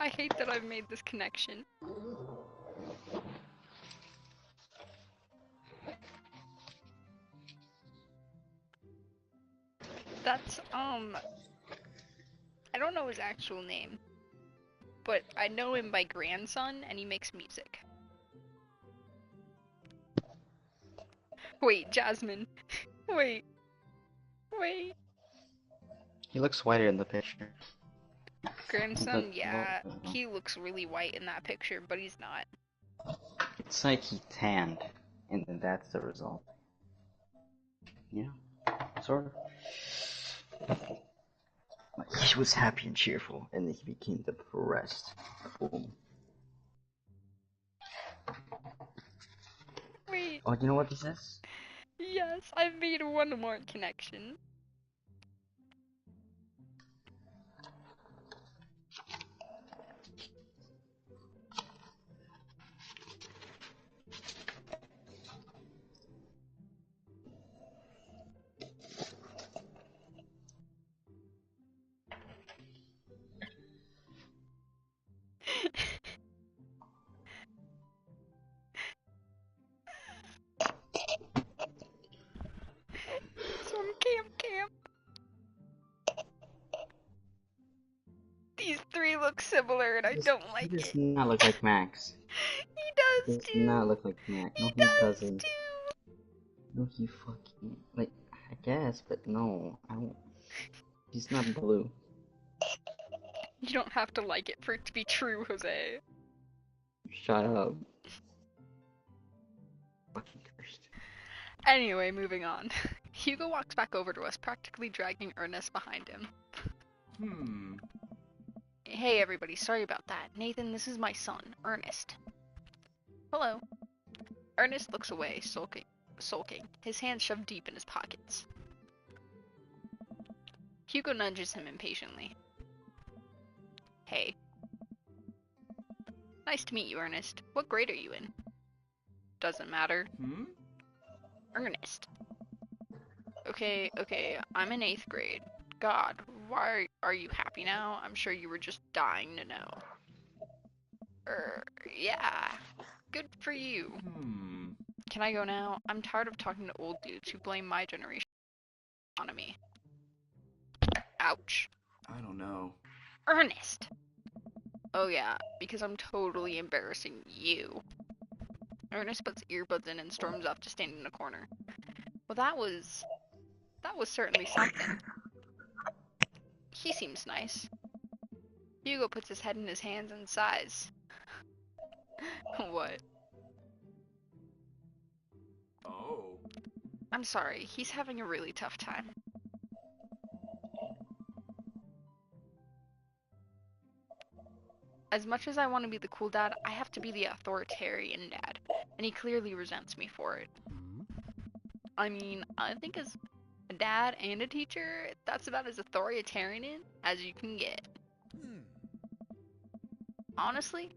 I hate that I've made this connection. That's, I don't know his actual name, but I know him by grandson, and he makes music. Wait, Jasmine. Wait. Wait. He looks whiter in the picture. Grandson, But- yeah, well, he looks really white in that picture, but he's not. It's like he tanned, and then that's the result. Yeah, sort of. Like, he was happy and cheerful, and then he became depressed. Boom. Wait, Oh, you know what this is? yes, I've made one more connection. It's from Camp. These 3 look similar, and I don't like He does it. not look like Max. He He does does too. not look like Max. No, He he does doesn't. too. No, he fucking like. I guess, but no, I don't. He's not blue. You don't have to like it for it to be true, Jose. Shut up. Fucking cursed. Anyway, moving on. Hugo walks back over to us, practically dragging Ernest behind him. Hey everybody, sorry about that. Nathan, this is my son, Ernest. Hello. Ernest looks away, sulking, his hands shoved deep in his pockets. Hugo nudges him impatiently. Hey. Nice to meet you, Ernest. What grade are you in? Doesn't matter. Ernest. Okay, I'm in 8th grade. God, why are you happy now? I'm sure you were just dying to know. Yeah. Good for you. Can I go now? I'm tired of talking to old dudes who blame my generation on me. Ouch. I don't know. Ernest! Oh yeah, because I'm totally embarrassing you. Ernest puts earbuds in and storms off to stand in a corner. Well, that was certainly something. He seems nice. Hugo puts his head in his hands and sighs. What? Oh. I'm sorry, he's having a really tough time. As much as I want to be the cool dad, I have to be the authoritarian dad, and he clearly resents me for it. I mean, I think as a dad and a teacher, that's about as authoritarian as you can get. Honestly,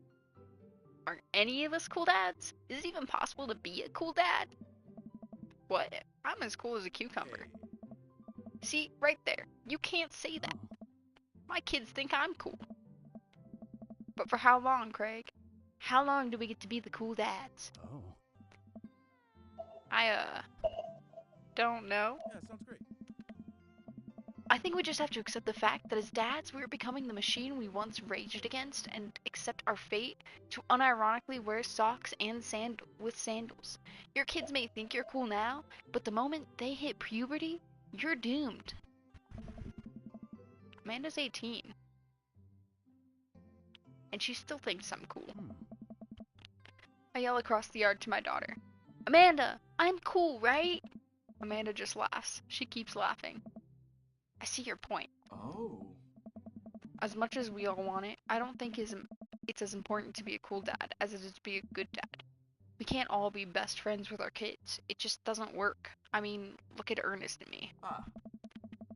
aren't any of us cool dads? Is it even possible to be a cool dad? What? I'm as cool as a cucumber. See, right there. You can't say that. My kids think I'm cool. But for how long, Craig? How long do we get to be the cool dads? Oh. I, don't know. Yeah, sounds great. I think we just have to accept the fact that as dads, we're becoming the machine we once raged against and accept our fate to unironically wear socks and sandals. Your kids may think you're cool now, but the moment they hit puberty, you're doomed. Amanda's 18. And she still thinks I'm cool. I yell across the yard to my daughter. Amanda, I'm cool, right? Amanda just laughs. She keeps laughing. I see your point. Oh. As much as we all want it, I don't think it's as important to be a cool dad as it is to be a good dad. We can't all be best friends with our kids. It just doesn't work. I mean, look at Ernest and me.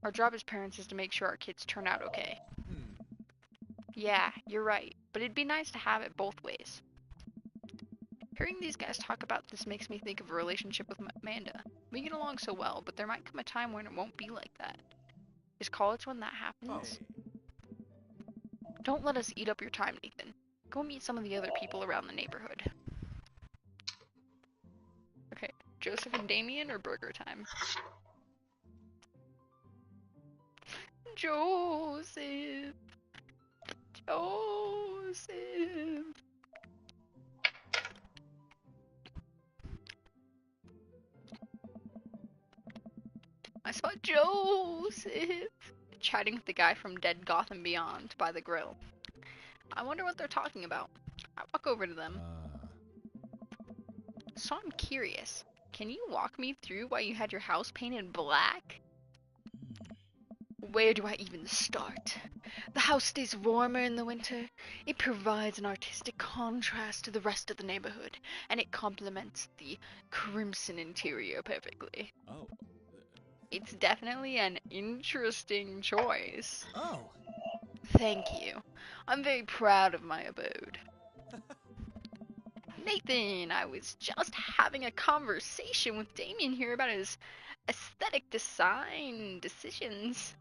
Our job as parents is to make sure our kids turn out okay. Yeah, you're right, but it'd be nice to have it both ways. Hearing these guys talk about this makes me think of a relationship with Amanda. We get along so well, but there might come a time when it won't be like that. Is college when that happens? Don't let us eat up your time, Nathan. Go meet some of the other people around the neighborhood. Okay, Joseph and Damien or burger time? Joseph! Joseph! I saw Joseph chatting with the guy from Dead Gotham Beyond by the grill. I wonder what they're talking about. I walk over to them. So I'm curious. Can you walk me through why you had your house painted black? Where do I even start? The house stays warmer in the winter. It provides an artistic contrast to the rest of the neighborhood, and it complements the crimson interior perfectly. Oh. It's definitely an interesting choice. Oh. Thank you. I'm very proud of my abode. Nathan, I was just having a conversation with Damien here about his aesthetic design decisions.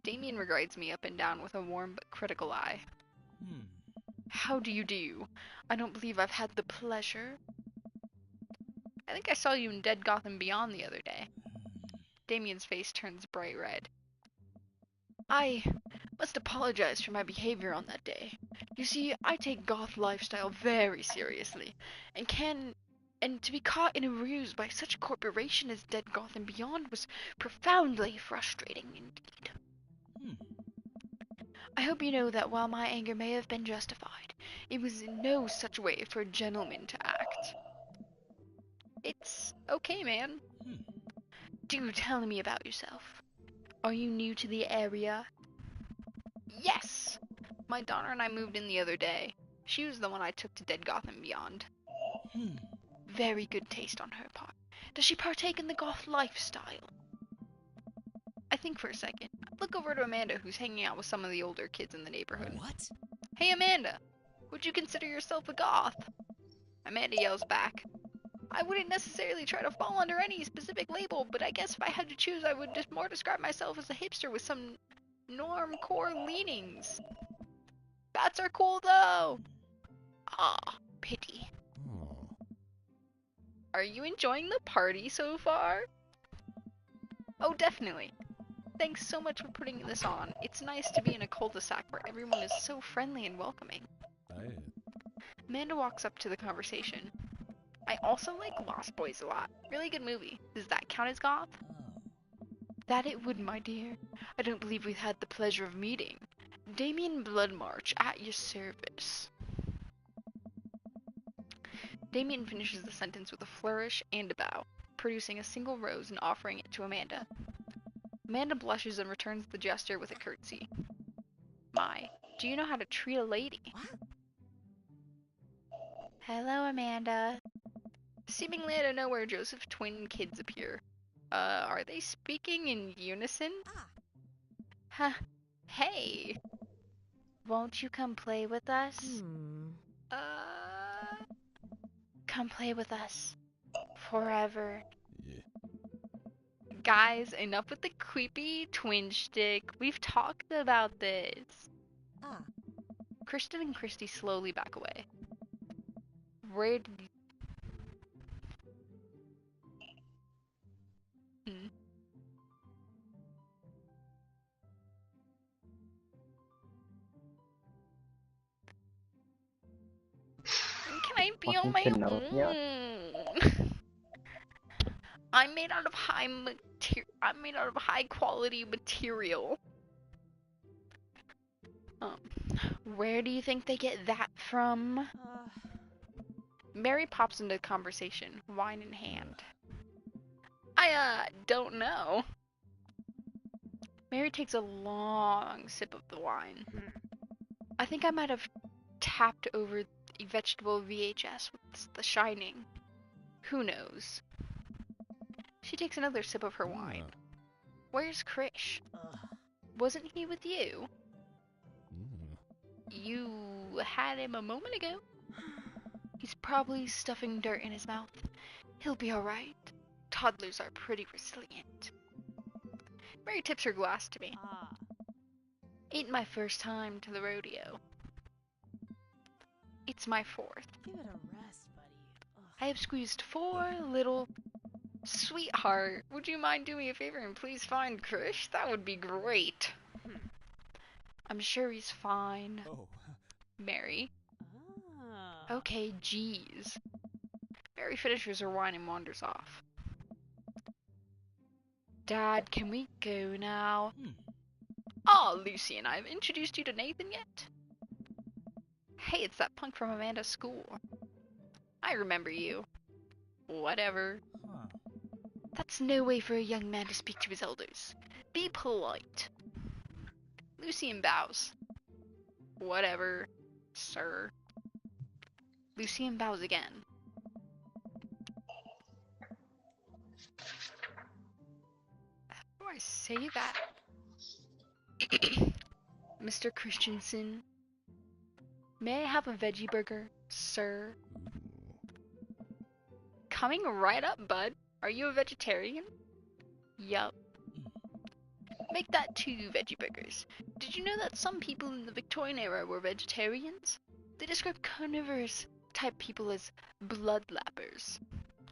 Damien regards me up and down with a warm but critical eye. How do you do? I don't believe I've had the pleasure. I think I saw you in Dead Gotham Beyond the other day. Damien's face turns bright red. I must apologize for my behavior on that day. You see, I take goth lifestyle very seriously, and to be caught in a ruse by such a corporation as Dead Gotham Beyond was profoundly frustrating indeed. I hope you know that while my anger may have been justified, it was in no such way for a gentleman to act. It's okay, man. Do tell me about yourself. Are you new to the area? Yes! My daughter and I moved in the other day. She was the one I took to Dead Gotham Beyond. Very good taste on her part. Does she partake in the goth lifestyle? I think for a second. Look over to Amanda, who's hanging out with some of the older kids in the neighborhood. What? Hey Amanda, would you consider yourself a goth? Amanda yells back. I wouldn't necessarily try to fall under any specific label, but I guess if I had to choose, I would just more describe myself as a hipster with some normcore leanings. Bats are cool though! Ah, pity. Oh. Are you enjoying the party so far? Oh, definitely. Thanks so much for putting this on. It's nice to be in a cul-de-sac where everyone is so friendly and welcoming. Amanda walks up to the conversation. I also like Lost Boys a lot. Really good movie. Does that count as goth? That it would, my dear. I don't believe we've had the pleasure of meeting. Damien Bloodmarch, at your service. Damien finishes the sentence with a flourish and a bow, producing a single rose and offering it to Amanda. Amanda blushes and returns the gesture with a curtsy. My, do you know how to treat a lady? Hello, Amanda. Seemingly out of nowhere, Joseph's twin kids appear. Are they speaking in unison? Huh. Hey! Won't you come play with us? Come play with us. Forever. Yeah. Guys, enough with the creepy twin shtick. We've talked about this. Kristen and Christy slowly back away. Where did you... Can I be on my Fucking Pinocchio. own? I'm made out of high quality material. Where do you think they get that from? Mary pops into the conversation, wine in hand. I don't know. Mary takes a long sip of the wine. I think I might have tapped over a vegetable VHS with The Shining. Who knows? She takes another sip of her wine. Where's Krish? Wasn't he with you? You had him a moment ago. He's probably stuffing dirt in his mouth. He'll be alright. Toddlers are pretty resilient. Mary tips her glass to me. Ain't my first time to the rodeo. It's my fourth. Give it a rest, buddy. I have squeezed 4 little... Sweetheart, would you mind doing me a favor and please find Krish? That would be great. I'm sure he's fine. Oh. Mary. Okay, jeez. Mary finishes her wine and wanders off. Dad, can we go now? Ah, Lucy and I have introduced you to Nathan yet? Hey, it's that punk from Amanda's school. I remember you. Whatever. That's no way for a young man to speak to his elders. Be polite. Lucian bows. Whatever, sir. Lucian bows again. How do I say that? Mr. Christensen, may I have a veggie burger, sir? Coming right up, bud. Are you a vegetarian? Yup. Make that 2 veggie burgers. Did you know that some people in the Victorian era were vegetarians? They describe carnivorous type people as bloodlappers.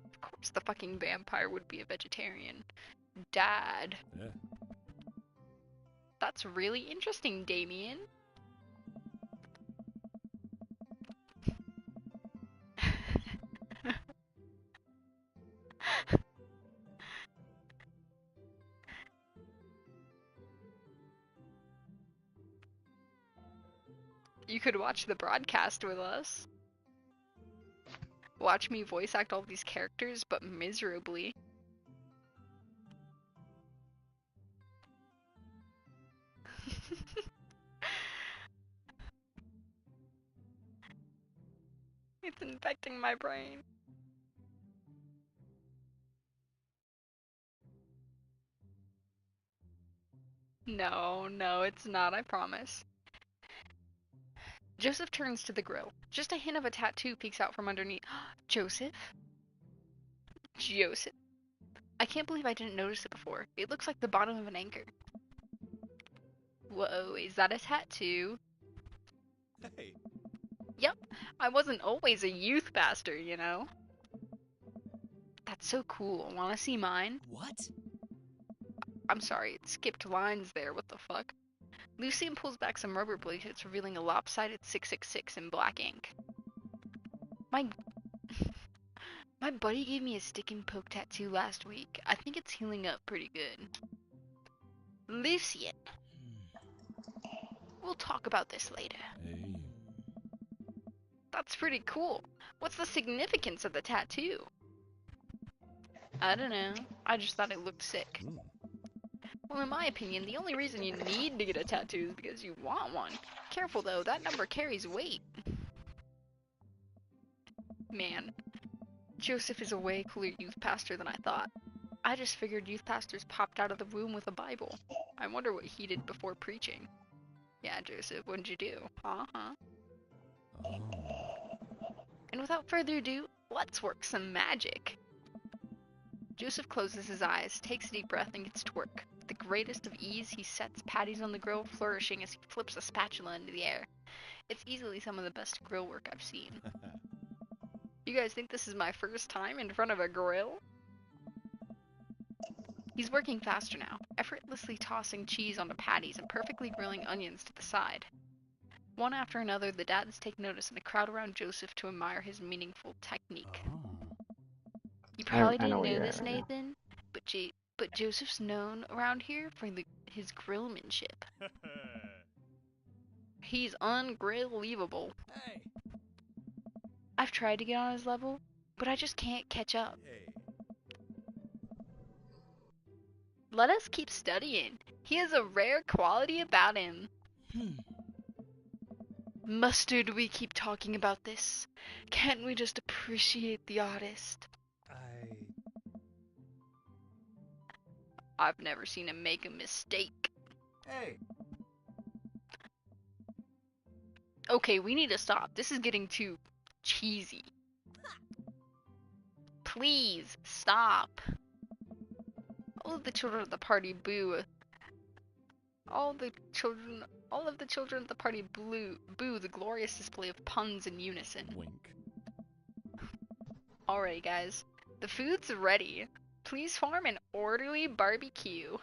Of course the fucking vampire would be a vegetarian. Dad. Yeah. That's really interesting, Damien. You could watch the broadcast with us. Watch me voice act all these characters, but miserably. It's infecting my brain. No, no, it's not, I promise. Joseph turns to the grill. Just a hint of a tattoo peeks out from underneath. Joseph? Joseph? I can't believe I didn't notice it before. It looks like the bottom of an anchor. Whoa, is that a tattoo? Hey. Yep, I wasn't always a youth pastor, you know? That's so cool. Wanna see mine? What? I'm sorry, it skipped lines there, what the fuck? Lucian pulls back some rubber blankets, revealing a lopsided 666 in black ink. My my buddy gave me a stick and poke tattoo last week. I think it's healing up pretty good. Lucian, we'll talk about this later. Hey. That's pretty cool. What's the significance of the tattoo? I don't know. I just thought it looked sick. Hmm. Well, in my opinion, the only reason you need to get a tattoo is because you want one. Careful though, that number carries weight. Man, Joseph is a way cooler youth pastor than I thought. I just figured youth pastors popped out of the womb with a Bible. I wonder what he did before preaching. Yeah, Joseph, what'd you do? Uh-huh. Oh. And without further ado, let's work some magic. Joseph closes his eyes, takes a deep breath, and gets to work. With the greatest of ease, he sets patties on the grill, flourishing as he flips a spatula into the air. It's easily some of the best grill work I've seen. You guys think this is my first time in front of a grill? He's working faster now, effortlessly tossing cheese onto patties and perfectly grilling onions to the side. One after another, the dads take notice and they crowd around Joseph to admire his meaningful technique. Oh. You probably I know didn't where know you're this, at right now. Nathan, but Joseph's known around here for his grillmanship. He's ungrillevable. Hey. I've tried to get on his level, but I just can't catch up. Hey. Let us keep studying. He has a rare quality about him. Mustard, we keep talking about this. Can't we just appreciate the artist? I've never seen him make a mistake. Hey, Okay, we need to stop. This is getting too cheesy. Please, stop. All of the children at the party boo. All of the children at the party boo the glorious display of puns in unison. Wink. Alright, guys. The food's ready. Please form an orderly barbecue.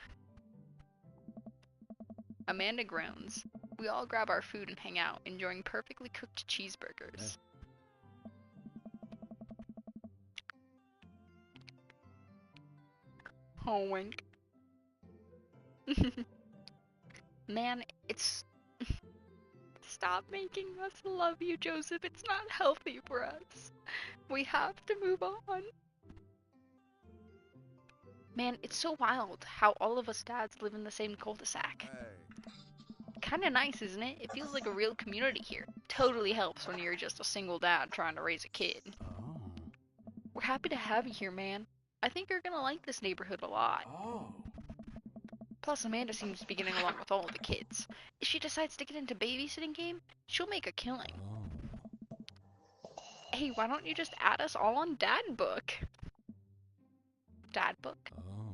Amanda groans. We all grab our food and hang out, enjoying perfectly cooked cheeseburgers. Oh, wink. Man, it's... Stop making us love you, Joseph. It's not healthy for us. We have to move on. Man, it's so wild how all of us dads live in the same cul-de-sac. Hey. Kinda nice, isn't it? It feels like a real community here. Totally helps when you're just a single dad trying to raise a kid. Oh. We're happy to have you here, man. I think you're gonna like this neighborhood a lot. oh, Plus, Amanda seems to be getting along with all of the kids. If she decides to get into babysitting game, she'll make a killing. Oh. Hey, why don't you just add us all on Dad Book? Dad Book? Oh.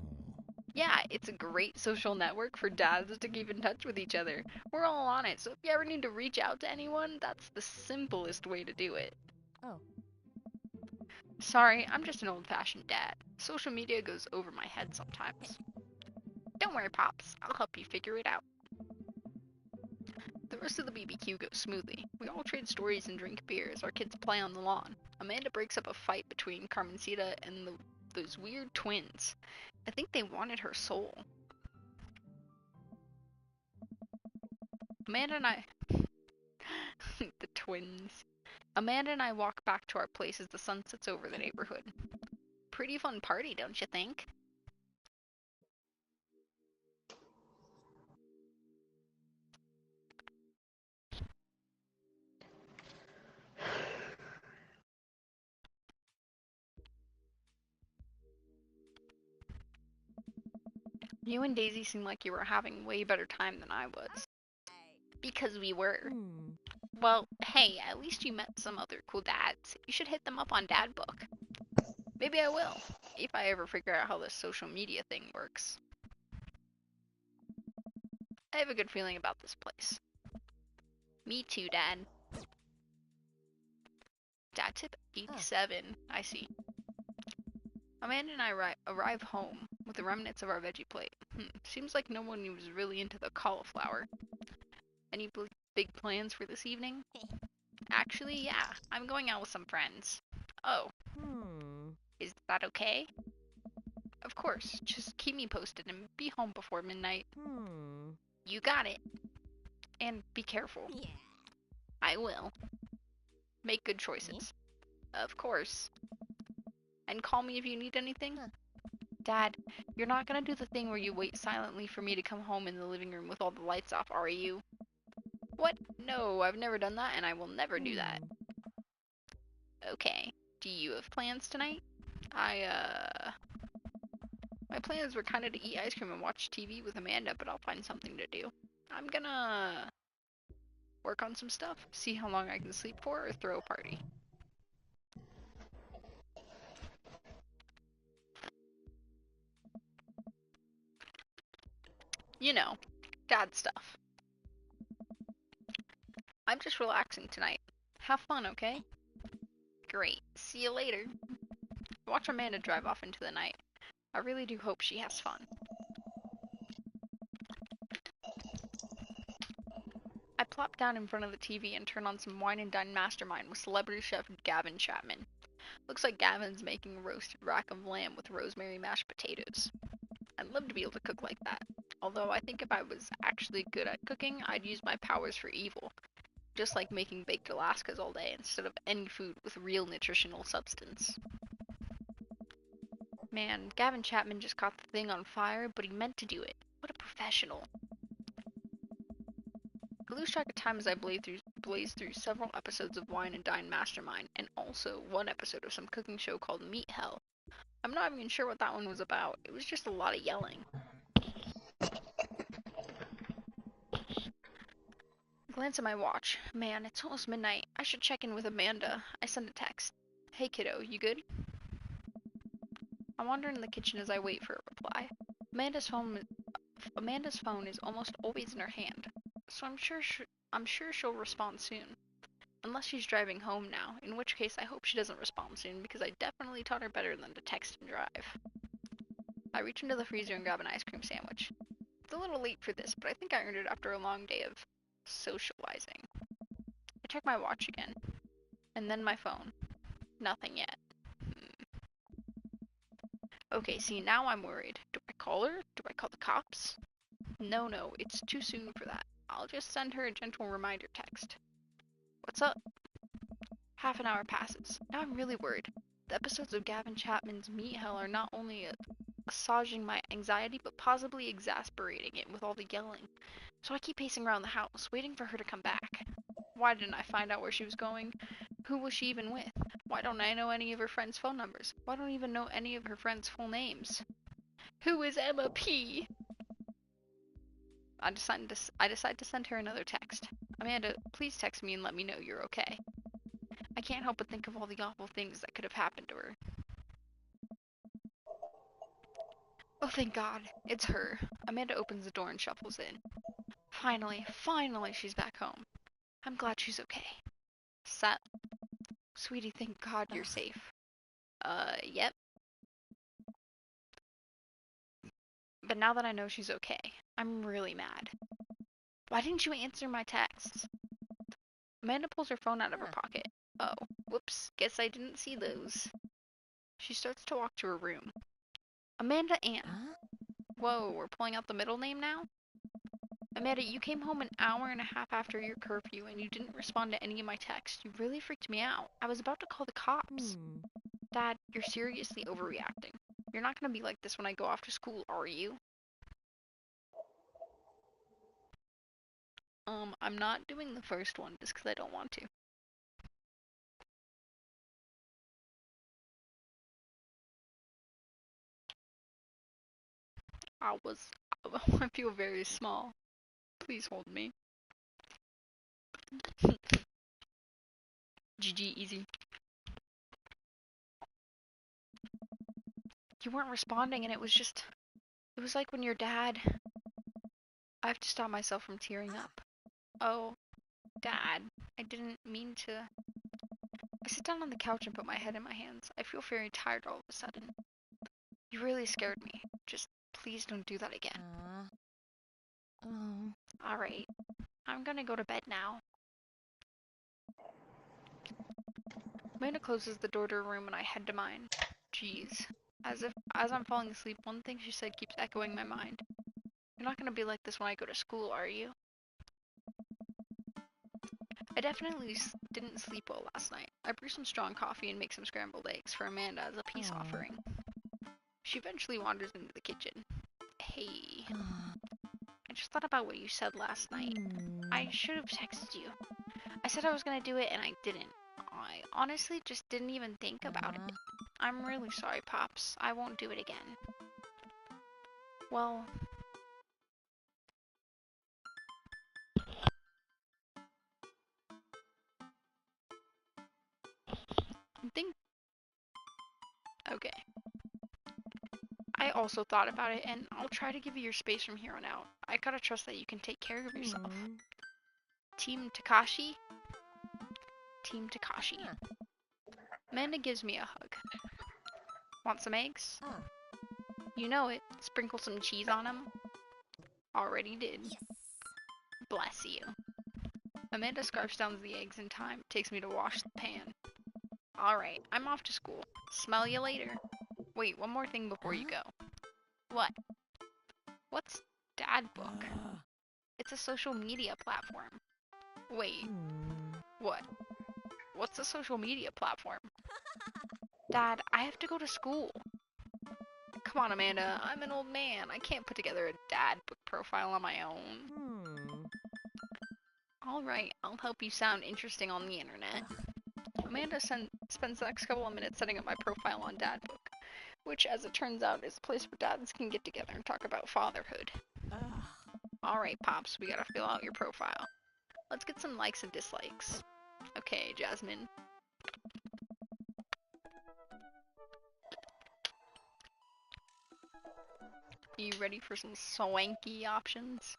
Yeah, it's a great social network for dads to keep in touch with each other. We're all on it, so if you ever need to reach out to anyone, that's the simplest way to do it. Oh. Sorry, I'm just an old-fashioned dad. Social media goes over my head sometimes. Don't worry, Pops. I'll help you figure it out. The rest of the BBQ goes smoothly. We all trade stories and drink beer as our kids play on the lawn. Amanda breaks up a fight between Carmencita and those weird twins. I think they wanted her soul. Amanda and I... the twins. Amanda and I walk back to our place as the sun sets over the neighborhood. Pretty fun party, don't you think? You and Daisy seem like you were having way better time than I was. Because we were. Well, hey, at least you met some other cool dads. You should hit them up on Dad Book. Maybe I will, if I ever figure out how this social media thing works. I have a good feeling about this place. Me too, Dad. Dad tip 87. I see. Amanda and I arrive home with the remnants of our veggie plate. Seems like no one was really into the cauliflower. Any big plans for this evening? Actually, yeah. I'm going out with some friends. Oh. Is that okay? Of course. Just keep me posted and be home before midnight. You got it. And be careful. Yeah. I will. Make good choices. Of course. And call me if you need anything. Dad, you're not gonna do the thing where you wait silently for me to come home in the living room with all the lights off, are you? What? No, I've never done that and I will never do that. Okay. Do you have plans tonight? My plans were kinda to eat ice cream and watch TV with Amanda, but I'll find something to do. I'm gonna work on some stuff, see how long I can sleep for, or throw a party. You know, dad stuff. I'm just relaxing tonight. Have fun, okay? Great. See you later. Watch Amanda drive off into the night. I really do hope she has fun. I plop down in front of the TV and turn on some Wine and Dine Mastermind with celebrity chef Gavin Chapman. Looks like Gavin's making a roasted rack of lamb with rosemary mashed potatoes. I'd love to be able to cook like that. Although I think if I was actually good at cooking, I'd use my powers for evil. Just like making baked Alaskas all day instead of any food with real nutritional substance. Man, Gavin Chapman just caught the thing on fire, but he meant to do it. What a professional. I lose track of time as I blaze through several episodes of Wine and Dine Mastermind, and also one episode of some cooking show called Meat Hell. I'm not even sure what that one was about. It was just a lot of yelling. Glance at my watch. Man, it's almost midnight. I should check in with Amanda. I send a text. Hey kiddo, you good? I wander in the kitchen as I wait for a reply. Amanda's phone is almost always in her hand, so I'm sure she'll respond soon. Unless she's driving home now, in which case I hope she doesn't respond soon because I definitely taught her better than to text and drive. I reach into the freezer and grab an ice cream sandwich. It's a little late for this, but I think I earned it after a long day of socializing. I check my watch again, and then my phone. Nothing yet. Okay, see, now I'm worried. Do I call her? Do I call the cops? No, it's too soon for that. I'll just send her a gentle reminder text. What's up? Half an hour passes. Now I'm really worried. The episodes of Gavin Chapman's Meat Hell are not only assuaging my anxiety, but possibly exasperating it with all the yelling. So I keep pacing around the house, waiting for her to come back. Why didn't I find out where she was going? Who was she even with? Why don't I know any of her friends' phone numbers? Why don't I even know any of her friends' full names? Who is Emma P? I decide to send her another text. Amanda, please text me and let me know you're okay. I can't help but think of all the awful things that could have happened to her. Oh, thank God. It's her. Amanda opens the door and shuffles in. Finally, she's back home. I'm glad she's okay. Set? Sweetie, thank God you're safe. Yep. But now that I know she's okay, I'm really mad. Why didn't you answer my texts? Amanda pulls her phone out of her pocket. Oh, whoops, guess I didn't see those. She starts to walk to her room. Amanda Ann. Whoa, we're pulling out the middle name now? Amanda, you came home an hour and a half after your curfew and you didn't respond to any of my texts. You really freaked me out. I was about to call the cops. Dad, you're seriously overreacting. You're not gonna be like this when I go off to school, are you? I'm not doing the first one just because I don't want to. I was. I feel very small. Please hold me. GG, easy. You weren't responding, and it was just. It was like when your dad. I have to stop myself from tearing up. Oh, Dad. I didn't mean to. I sit down on the couch and put my head in my hands. I feel very tired all of a sudden. You really scared me. Just please don't do that again. Oh. Alright. I'm gonna go to bed now. Amanda closes the door to her room and I head to mine. Jeez. As I'm falling asleep, one thing she said keeps echoing my mind. You're not gonna be like this when I go to school, are you? I definitely didn't sleep well last night. I brew some strong coffee and make some scrambled eggs for Amanda as a peace offering. She eventually wanders into the kitchen. Hey, I just thought about what you said last night. I should have texted you. I said I was gonna do it and I didn't. I honestly just didn't even think about it. I'm really sorry, Pops. I won't do it again. Well, I think. Okay. I also thought about it and I'll try to give you your space from here on out. I gotta trust that you can take care of yourself. Team Takashi? Team Takashi. Amanda gives me a hug. Want some eggs? You know it. Sprinkle some cheese on them. Already did. Bless you. Amanda scarfs down the eggs in time. Takes me to wash the pan. Alright, I'm off to school. Smell you later. Wait, one more thing before you go. What? What's Dad Book? It's a social media platform. Wait, what? What's a social media platform? Dad, I have to go to school. Come on, Amanda. I'm an old man. I can't put together a Dad Book profile on my own. Alright, I'll help you sound interesting on the internet. Amanda spends the next couple of minutes setting up my profile on Dad Book, which, as it turns out, is a place where dads can get together and talk about fatherhood. Alright, Pops, we gotta fill out your profile. Let's get some likes and dislikes. Okay, Jasmine. You ready for some swanky options?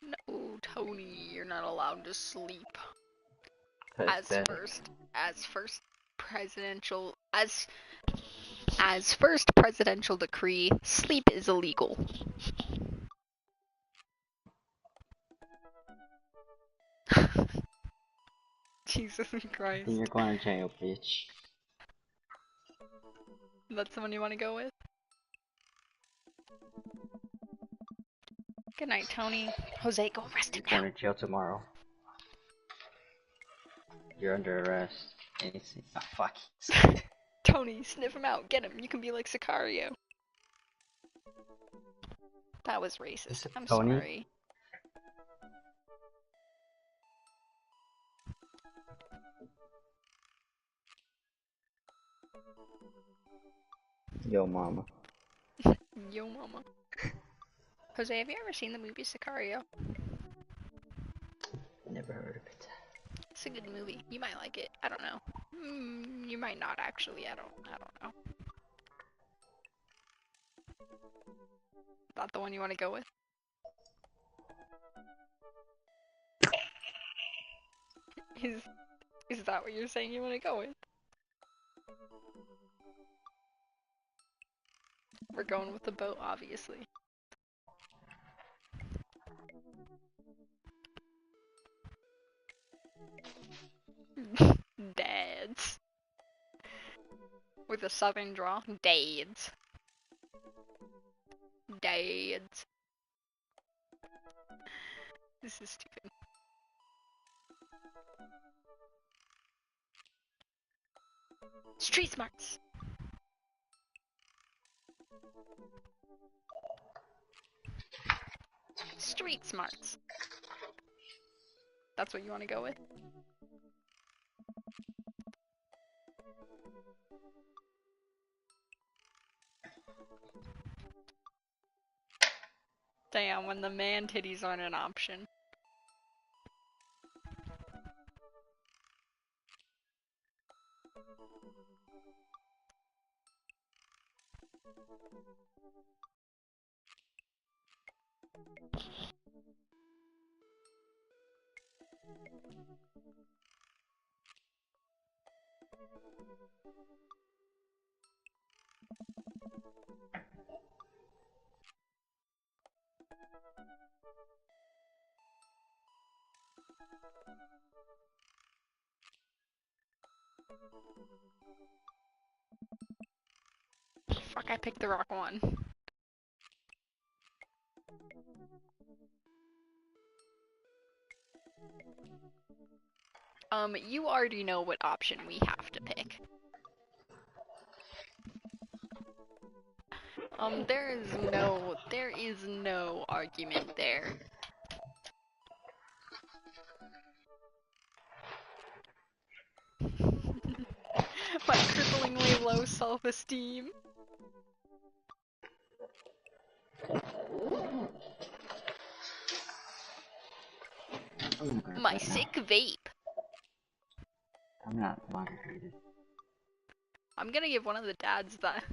No, Tony, you're not allowed to sleep. As first presidential decree, sleep is illegal. Jesus Christ. Then you're going to jail, bitch. That's the one you want to go with? Good night, Tony. Jose, go arrest him You're now. going to jail tomorrow. You're under arrest. Anything? Oh, fuck. Tony, sniff him out. Get him. You can be like Sicario. That was racist. I'm Tony? sorry. Yo, mama. Yo, mama. Jose, have you ever seen the movie Sicario? Never heard of it. It's a good movie. You might like it. I don't know. You might not actually. I don't know. Not the one you want to go with? Is that what you're saying you want to go with? We're going with the boat, obviously. Dads. With a southern draw. Dads. Dads. This is stupid. Street smarts. Street smarts. That's what you want to go with? Damn, when the man titties aren't an option. Fuck, I picked the wrong one. You already know what option we have to pick. There is no argument there. My cripplingly low self-esteem. My sick vape. I'm not motivated. I'm gonna give one of the dads that.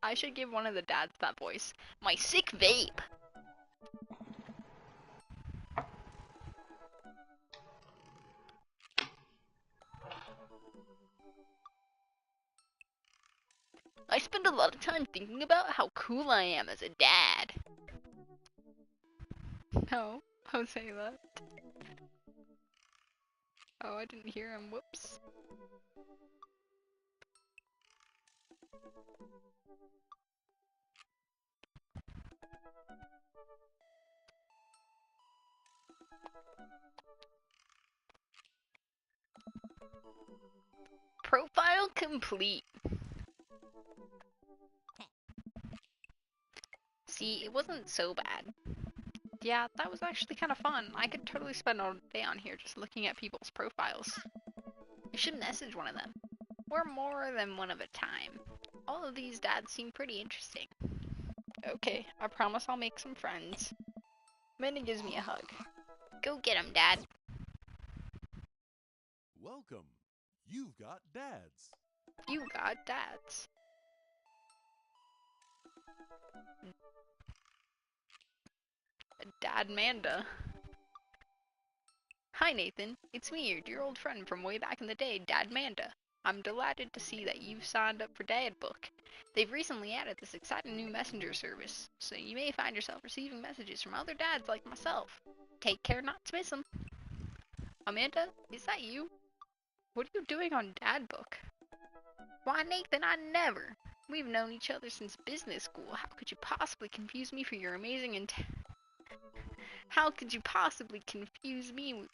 I should give one of the dads that voice. My sick vape. I spend a lot of time thinking about how cool I am as a dad. No, don't say that. Oh, I didn't hear him. Whoops. Profile complete. See, it wasn't so bad. Yeah, that was actually kind of fun. I could totally spend all day on here just looking at people's profiles. You should message one of them. Or more than one at a time. All of these dads seem pretty interesting. Okay, I promise I'll make some friends. Amanda gives me a hug. Go get 'em, Dad. Welcome. You've got dads. You got dads. Dad Manda. Hi Nathan, it's me, your dear old friend from way back in the day, Dad Manda. I'm delighted to see that you've signed up for Dadbook. They've recently added this exciting new messenger service, so you may find yourself receiving messages from other dads like myself. Take care not to miss them. Amanda, is that you? What are you doing on Dadbook? Why Nathan, I never. We've known each other since business school. How could you possibly confuse me for your amazing How could you possibly confuse me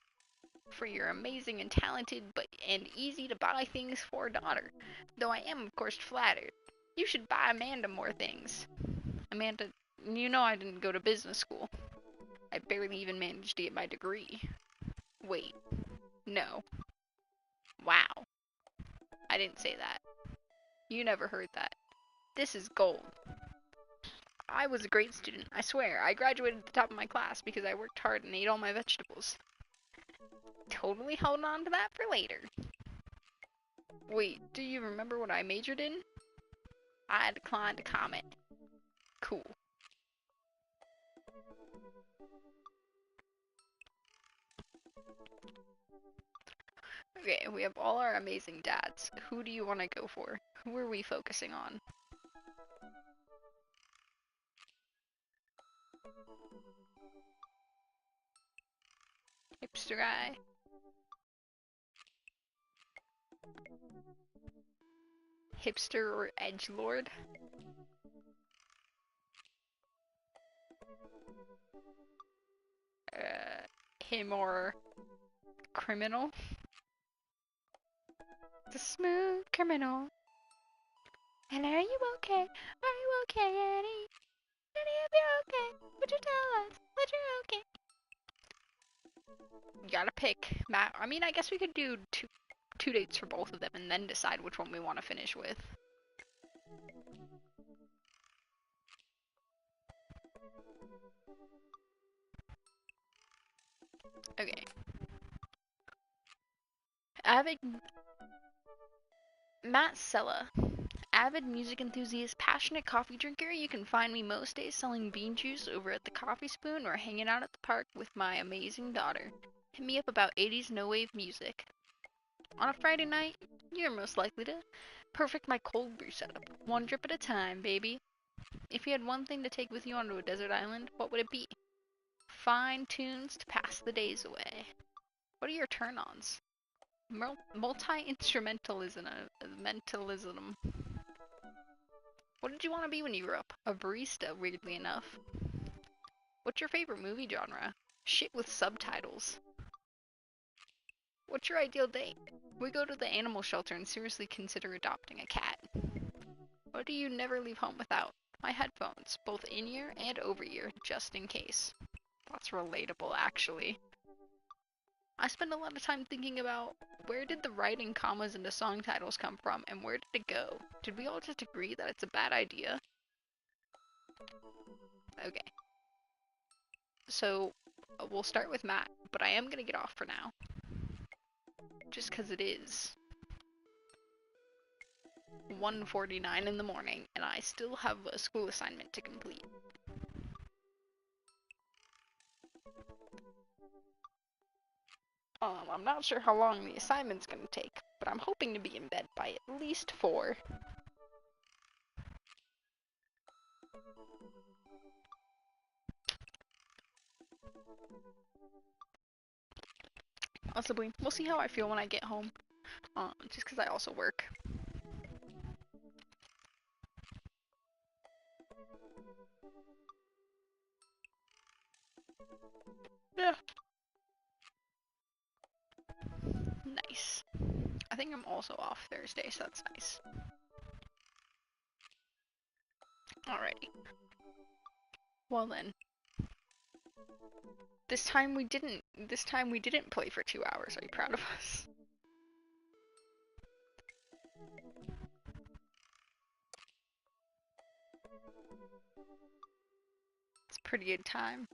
for your amazing and talented and easy to buy things for daughter? Though I am of course flattered. You should buy Amanda more things. Amanda, you know I didn't go to business school. I barely even managed to get my degree. Wait. No. Wow. I didn't say that. You never heard that. This is gold. I was a great student, I swear. I graduated at the top of my class because I worked hard and ate all my vegetables. Totally hold on to that for later. Wait, do you remember what I majored in? I declined to comment. Cool. Okay, we have all our amazing dads. Who do you want to go for? Who are we focusing on? Hipster guy. Hipster or edgelord? Him or criminal? The smooth criminal. And are you okay? Are you okay, Annie? Annie, if you're okay, would you tell us that you're okay? You gotta pick. Matt, I mean, I guess we could do 2 dates for both of them and then decide which one we want to finish with. Okay. Avid Matt Sella. Avid music enthusiast, passionate coffee drinker, you can find me most days selling bean juice over at the Coffee Spoon or hanging out at the park with my amazing daughter. Hit me up about 80s no-wave music. On a Friday night, you're most likely to perfect my cold brew setup. One drip at a time, baby. If you had one thing to take with you onto a desert island, what would it be? Fine tunes to pass the days away. What are your turn-ons? Multi-instrumentalism. Mentalism. What did you want to be when you grew up? A barista, weirdly enough. What's your favorite movie genre? Shit with subtitles. What's your ideal date? We go to the animal shelter and seriously consider adopting a cat. What do you never leave home without? My headphones, both in-ear and over-ear, just in case. That's relatable, actually. I spend a lot of time thinking about where did the writing commas into song titles come from, and where did it go? Did we all just agree that it's a bad idea? Okay. So, we'll start with Matt, but I am gonna get off for now. Just 'cause it is 1:49 in the morning, and I still have a school assignment to complete. I'm not sure how long the assignment's gonna take, but I'm hoping to be in bed by at least 4. Possibly. We'll see how I feel when I get home. Just 'cause I also work. Yeah. Nice. I think I'm also off Thursday, so that's nice. Alrighty. Well then. This time we didn't play for 2 hours. Are you proud of us? It's a pretty good time.